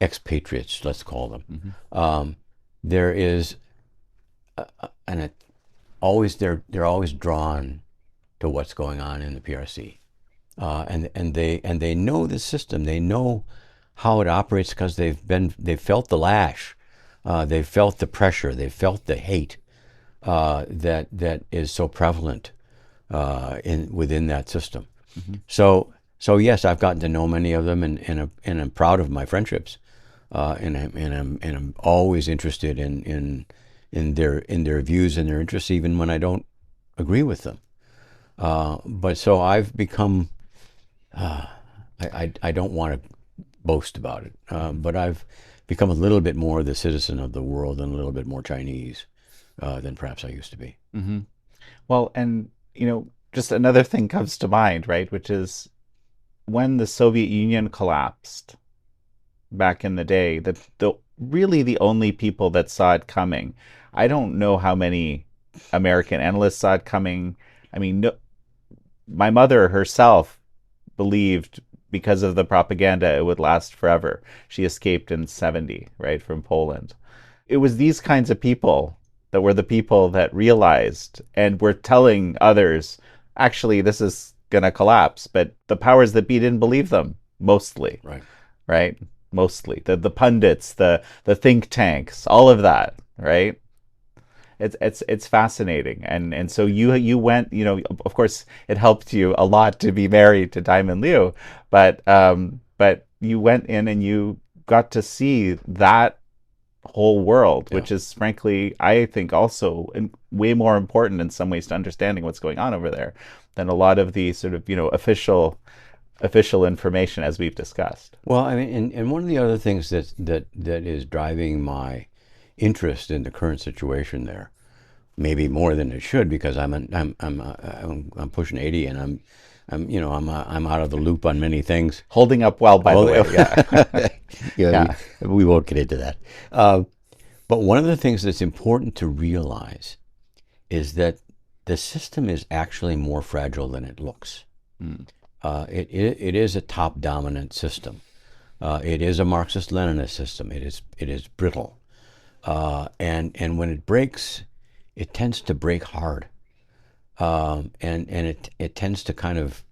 expatriates, let's call them, Mm-hmm. um, there is and it always they're always drawn to what's going on in the PRC, and they know the system. They know how it operates because they've felt the lash, they've felt the pressure, they've felt the hate that is so prevalent in within that system. Mm-hmm. So yes, I've gotten to know many of them, and I'm proud of my friendships, and I'm always interested in their views and their interests, even when I don't agree with them. But so I've become. I don't want to boast about it, Mm-hmm. but I've become a little bit more the citizen of the world and a little bit more Chinese than perhaps I used to be. Mm-hmm. Well, and just another thing comes to mind, right? Which is when the Soviet Union collapsed back in the day, the really the only people that saw it coming. I don't know how many American analysts saw it coming. I mean, no, my mother herself believed because of the propaganda it would last forever. She escaped in 70, right, from Poland. It was these kinds of people that were the people that realized and were telling others, actually, this is going to collapse. But the powers that be didn't believe them, mostly, Right. right? mostly the pundits, the think tanks, all of that, right? It's fascinating, and so you went, of course it helped you a lot to be married to Diamond Liu, but you went in and you got to see that whole world, Yeah. which is frankly, I think, also way more important in some ways to understanding what's going on over there than a lot of the sort of official information as we've discussed. Well, I mean, and one of the other things that is driving my interest in the current situation there, maybe more than it should, because I'm pushing 80, and I'm out of the loop on many things. Holding up well, by the Well, way. Yeah. yeah, Yeah. we won't get into that. Uh, but one of the things that's important to realize is that the system is actually more fragile than it looks. Mm. It is a top dominant system. It is a Marxist-Leninist system. It is brittle, and when it breaks, it tends to break hard, and it tends to kind of,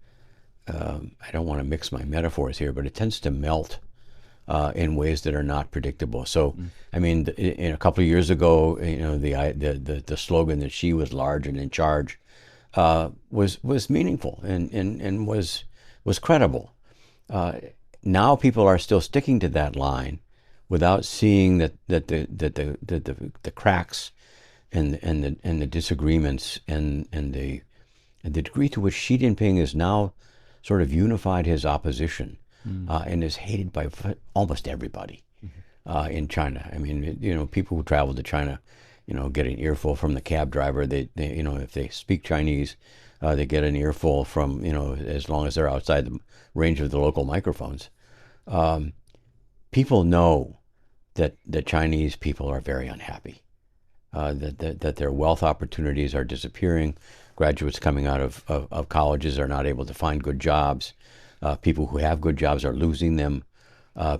I don't want to mix my metaphors here, but it tends to melt in ways that are not predictable. So, Mm. I mean, in a couple of years ago, the slogan that she was large and in charge was meaningful and was credible. Uh, Now people are still sticking to that line without seeing that the cracks and the disagreements and the degree to which Xi Jinping is now sort of unified his opposition, Mm. and is hated by almost everybody in China. I mean, people who travel to China, get an earful from the cab driver. If they speak Chinese, they get an earful from, as long as they're outside the range of the local microphones. Um, People know that the Chinese people are very unhappy, that their wealth opportunities are disappearing. Graduates coming out of colleges are not able to find good jobs. People who have good jobs are losing them.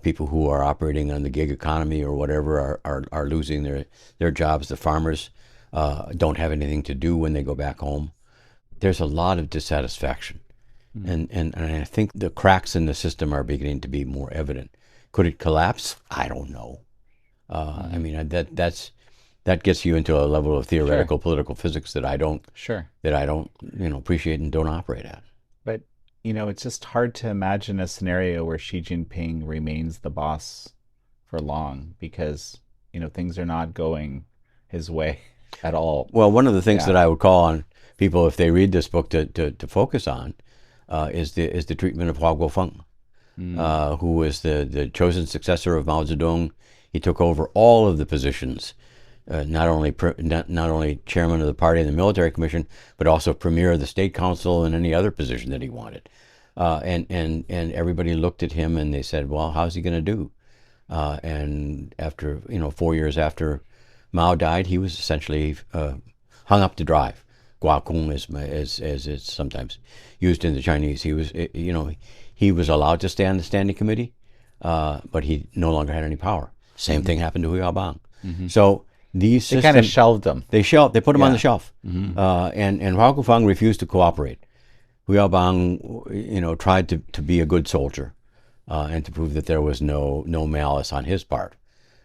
People who are operating on the gig economy or whatever are losing their jobs. The farmers don't have anything to do when they go back home. There's a lot of dissatisfaction. Mm. And I think the cracks in the system are beginning to be more evident. Could it collapse? I don't know. I Mm. mean, that gets you into a level of Sure. theoretical political physics that I don't Sure. that I don't appreciate and don't operate at. But, it's just hard to imagine a scenario where Xi Jinping remains the boss for long because, things are not going his way at all. Well, one of the things that Yeah. I would call on people if they read this book to focus on is the treatment of Hua Guofeng, Mm. who was the chosen successor of Mao Zedong. He took over all of the positions, not only chairman of the party and the military commission, but also premier of the state council and any other position that he wanted. And everybody looked at him and they said, "Well, how's he going to do?" And after 4 years after Mao died, he was essentially hung up to dry. Guakung, as it's sometimes used in the Chinese. He was allowed to stay on the standing committee, but he no longer had any power. Same Mm-hmm. thing happened to Hu Yaobang. Mm-hmm. So these They kind of systems, shelved him. they put him on the Yeah. shelf, Mm-hmm. and Hua Guofeng refused to cooperate. Hu Yaobang, tried to be a good soldier, and to prove that there was no malice on his part,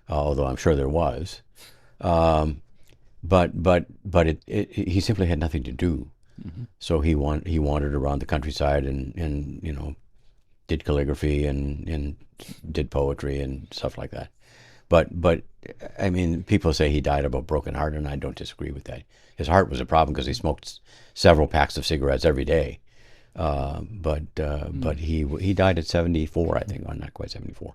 although I'm sure there was. Um, but he simply had nothing to do. Mm-hmm. So he wandered around the countryside and did calligraphy and did poetry and stuff like that. But I mean, people say he died of a broken heart, and I don't disagree with that. His heart was a problem because he smoked several packs of cigarettes every day. But he died at 74, I think, or not quite 74.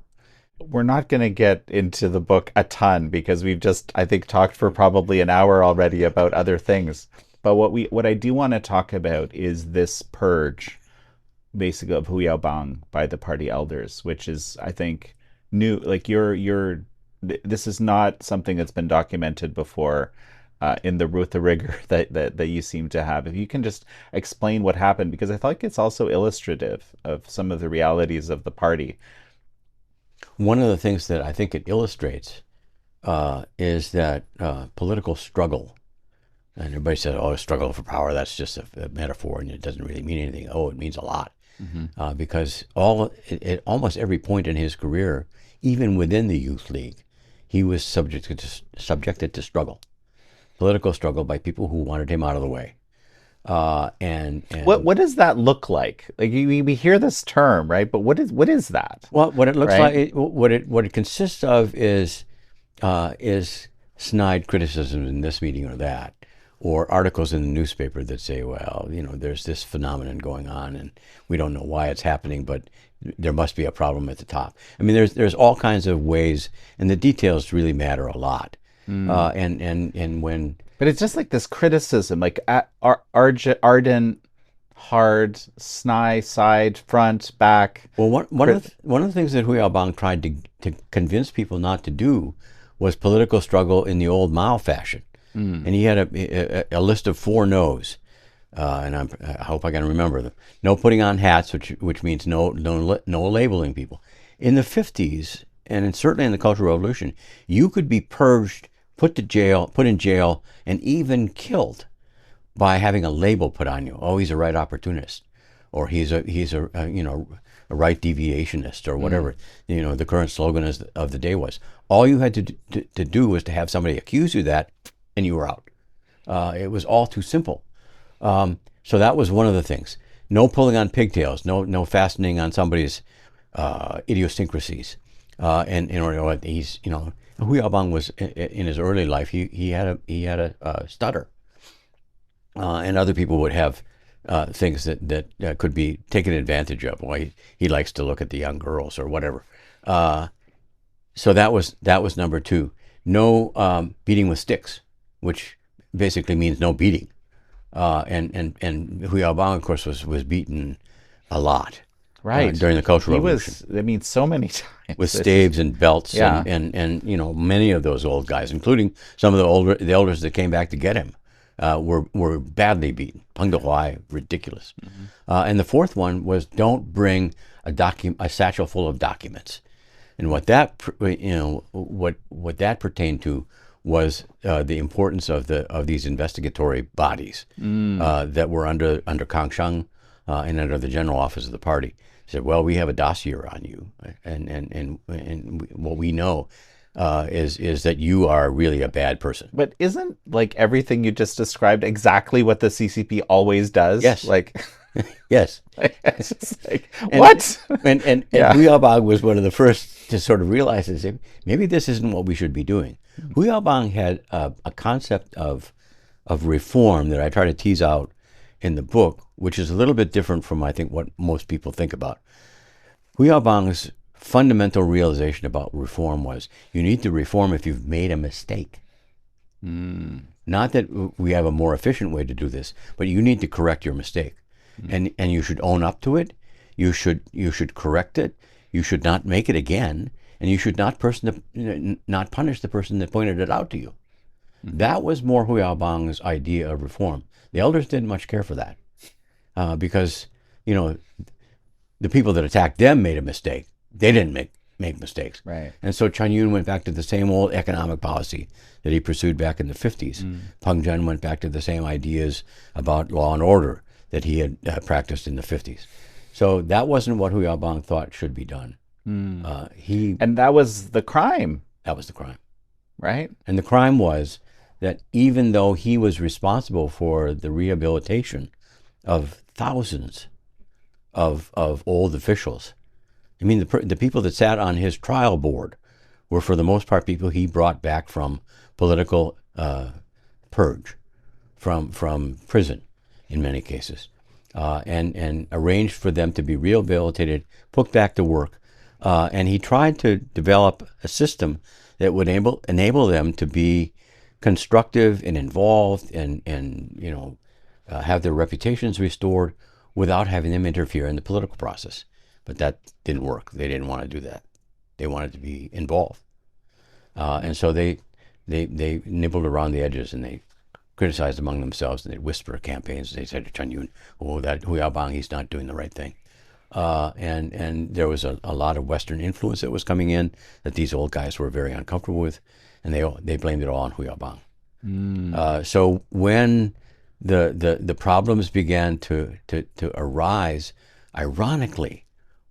We're not going to get into the book a ton because we've just, I think, talked for probably an hour already about other things. But what I do want to talk about is this purge, basically, of Hu Yaobang by the party elders, which is, I think, new. Like this is not something that's been documented before. In the rigor that you seem to have, if you can just explain what happened, because I feel like it's also illustrative of some of the realities of the party. One of the things that I think it illustrates is that political struggle, and everybody says, "Oh, struggle for power, that's just a metaphor, and it doesn't really mean anything." Oh, it means a lot. Hmm. because at almost every point in his career, even within the youth league, he was subjected to struggle, political struggle by people who wanted him out of the way. And What does that look like? Like we hear this term, right? But what is that, well, what it looks right? like, what it consists of is snide criticism in this meeting or that, or articles in the newspaper that say, well, there's this phenomenon going on, and we don't know why it's happening, but there must be a problem at the top. I mean, there's all kinds of ways, and the details really matter a lot. Mm. And when But it's just like this criticism, like ardent, hard, sny, side, front, back. Well, one Crit- of one of the things that Hui Yaobang tried to convince people not to do was political struggle in the old Mao fashion, mm. and he had a list of four no's, and I hope I can remember them. No putting on hats, which means no labeling people. In the 50s, and certainly in the Cultural Revolution, you could be purged, put in jail, and even killed by having a label put on you. Oh, he's a right opportunist, or he's a right deviationist, or Mm. whatever the current slogan of the day was. All you had to do was to have somebody accuse you of that, and you were out. It was all too simple. So that was one of the things. No pulling on pigtails. No fastening on somebody's idiosyncrasies. And Hu Yaobang was in his early life. He had a stutter, and other people would have things that could be taken advantage of. Well, he likes to look at the young girls or whatever. Uh, so that was number two. No beating with sticks, which basically means no beating. And Hu Yaobang, of course, was beaten a lot Right. during the Cultural He Revolution was, I mean, so many with times. It's just, staves and belts, yeah. and many of those old guys, including some of the elders that came back to get him, were badly beaten. Peng Dehuai, ridiculous. Hmm. And the fourth one was don't bring a satchel full of documents. And what that pertained to was the importance of these investigatory bodies Mm. that were under Kang Sheng and under the general office of the party. He said, "Well, we have a dossier on you, and what we know is that you are really a bad person." But isn't like everything you just described exactly what the CCP always does? Yes, Like, yes, it's just like, and what? and Yeah. Hu Yaobang was one of the first to sort of realize and say, maybe this isn't what we should be doing. Hu Yaobang had a concept of reform that I try to tease out in the book, which is a little bit different from I think what most people think about. Hu Yaobang's fundamental realization about reform was you need to reform if you've made a mistake. Mm. Not that we have a more efficient way to do this, but you need to correct your mistake, and you should own up to it. You should correct it. You should not make it again, and you should not punish the person that pointed it out to you. That was more Hu Yaobang's idea of reform. The elders didn't much care for that because you know the people that attacked them made a mistake. They didn't make mistakes. Right. And so Chen Yun went back to the same old economic policy that he pursued back in the 50s. Mm. Peng Zhen went back to the same ideas about law and order that he had practiced in the 50s. So that wasn't what Hu Yaobang thought should be done. Mm. He And that was the crime, That was the crime. right? And the crime was that even though he was responsible for the rehabilitation of thousands of old officials, I mean, the people that sat on his trial board were, for the most part, people he brought back from political purge, from prison, in many cases, and arranged for them to be rehabilitated, put back to work, and he tried to develop a system that would enable them to be constructive and involved, and have their reputations restored without having them interfere in the political process. But that didn't work. They didn't want to do that. They wanted to be involved, and so they nibbled around the edges, and they criticized among themselves, and they'd whisper campaigns. They said to Chen Yun, "Oh, that Hu Yaobang, he's not doing the right thing." And there was a lot of Western influence that was coming in that these old guys were very uncomfortable with, and they blamed it all on Hu Yaobang. Mm. So when the problems began to arise ironically,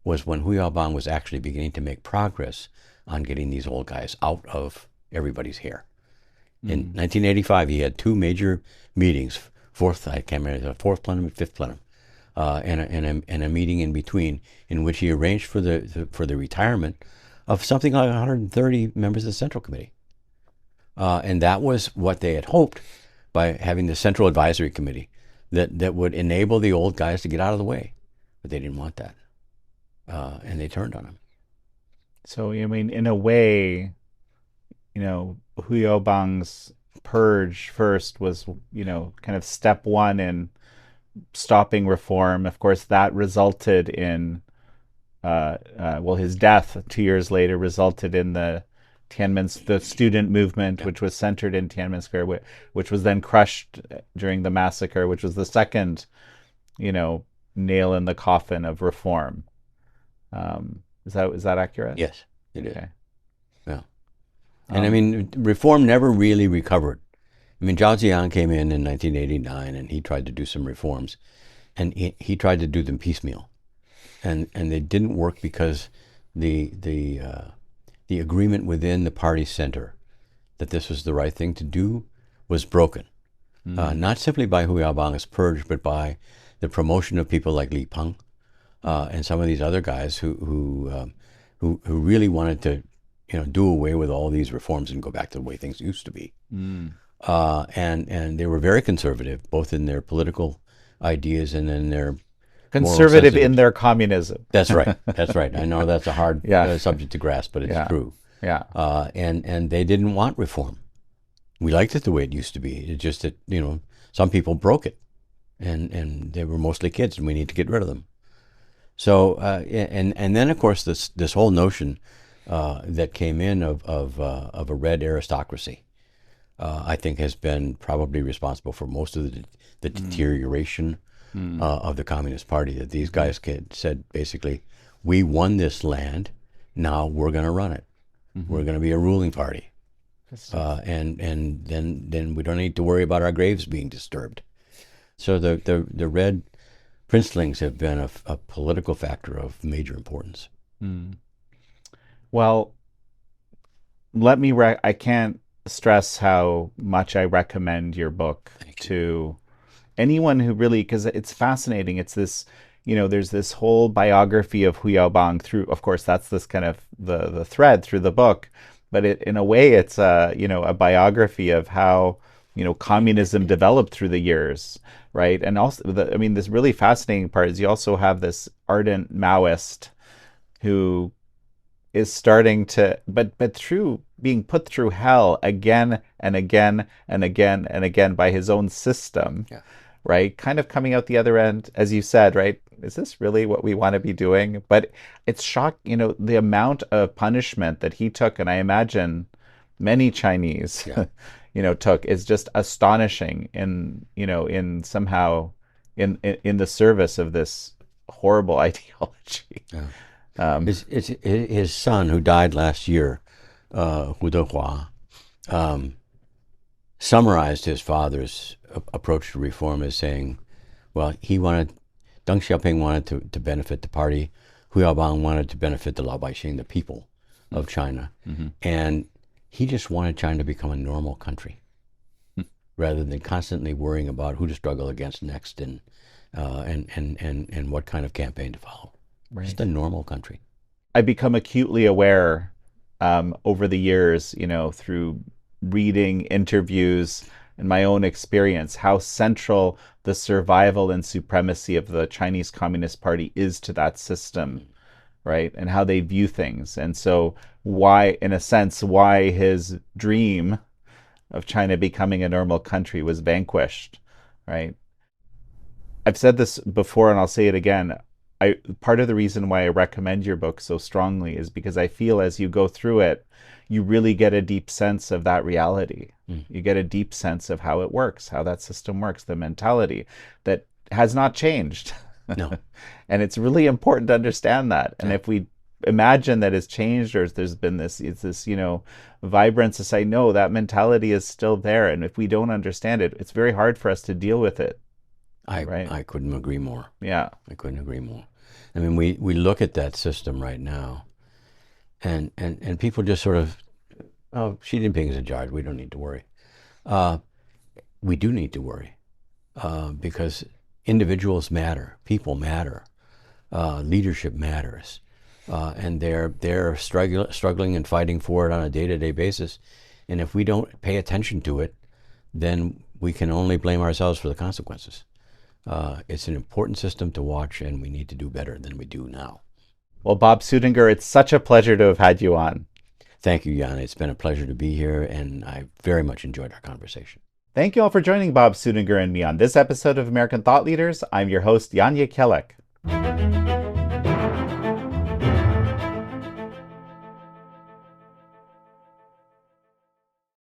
was when Hu Yaobang was actually beginning to make progress on getting these old guys out of everybody's hair. In 1985, he had two major meetings, I can't remember, the fourth plenum and fifth plenum, and a meeting in between in which he arranged for the retirement of something like 130 members of the Central Committee. And that was what they had hoped by having the Central Advisory Committee that would enable the old guys to get out of the way. But they didn't want that. And they turned on him. So, I mean, in a way, Hu Yaobang's purge first was, kind of step one in stopping reform. Of course, that resulted in, his death 2 years later resulted in the student movement, Yeah. which was centered in Tiananmen Square, which was then crushed during the massacre, which was the second, nail in the coffin of reform. Is that accurate? Yes, it is. Okay. Yeah. And I mean, reform never really recovered. I mean, Zhao Ziyang came in 1989 and he tried to do some reforms. And he tried to do them piecemeal. And they didn't work because the agreement within the party center that this was the right thing to do was broken. Not simply by Hu Yaobang's purge, but by the promotion of people like Li Peng and some of these other guys who really wanted to, do away with all these reforms and go back to the way things used to be. And they were very conservative, both in their political ideas and in their Conservative in their communism. That's right. That's right. I know that's a hard Yeah. subject to grasp, but it's Yeah. true. Yeah. And they didn't want reform. We liked it the way it used to be. It's just that some people broke it, and they were mostly kids, and we need to get rid of them. So and then of course this whole notion that came in of a red aristocracy, I think has been probably responsible for most of the deterioration of the Communist Party. That these guys said basically, we won this land, now we're going to run it. We're going to be a ruling party, and then we don't need to worry about our graves being disturbed. So the red princelings have been a political factor of major importance. Well, I can't stress how much I recommend your book to anyone who really, because it's fascinating. It's this, there's this whole biography of Hu Yaobang through, of course, that's this kind of the thread through the book, but in a way, it's a biography of how, communism developed through the years, right? And also, this really fascinating part is you also have this ardent Maoist who is starting to, but through being put through hell again and again and again and again by his own system, right? Kind of coming out the other end, as you said, right? Is this really what we want to be doing? But it's shocking, the amount of punishment that he took, and I imagine many Chinese, took, is just astonishing in somehow in the service of this horrible ideology. His son, who died last year, Hu Dehua, summarized his father's approach to reform as saying, well, Deng Xiaoping wanted to benefit the party, Hu Yaobang wanted to benefit the Laobaixing, the people of China, and he just wanted China to become a normal country, rather than constantly worrying about who to struggle against next and what kind of campaign to follow. Right. Just a normal country. I've become acutely aware over the years, through reading interviews and my own experience, how central the survival and supremacy of the Chinese Communist Party is to that system, right? And how they view things. And so why his dream of China becoming a normal country was vanquished, right? I've said this before and I'll say it again. Part of the reason why I recommend your book so strongly is because I feel as you go through it, you really get a deep sense of that reality. You get a deep sense of how it works, how that system works, the mentality that has not changed. No. And it's really important to understand that. And if we imagine that it's changed, or there's been this vibrant society, no, that mentality is still there. And if we don't understand it, it's very hard for us to deal with it. I couldn't agree more. Yeah. I couldn't agree more. I mean, we look at that system right now, and people just sort of, oh, Xi Jinping is in charge. We don't need to worry. Uh, we do need to worry because individuals matter, people matter, leadership matters, and they're struggling and fighting for it on a day-to-day basis. And if we don't pay attention to it, then we can only blame ourselves for the consequences. It's an important system to watch, and we need to do better than we do now. Well, Bob Suettinger, it's such a pleasure to have had you on. Thank you, Jan. It's been a pleasure to be here, and I very much enjoyed our conversation. Thank you all for joining Bob Suettinger and me on this episode of American Thought Leaders. I'm your host, Jan Jekielek.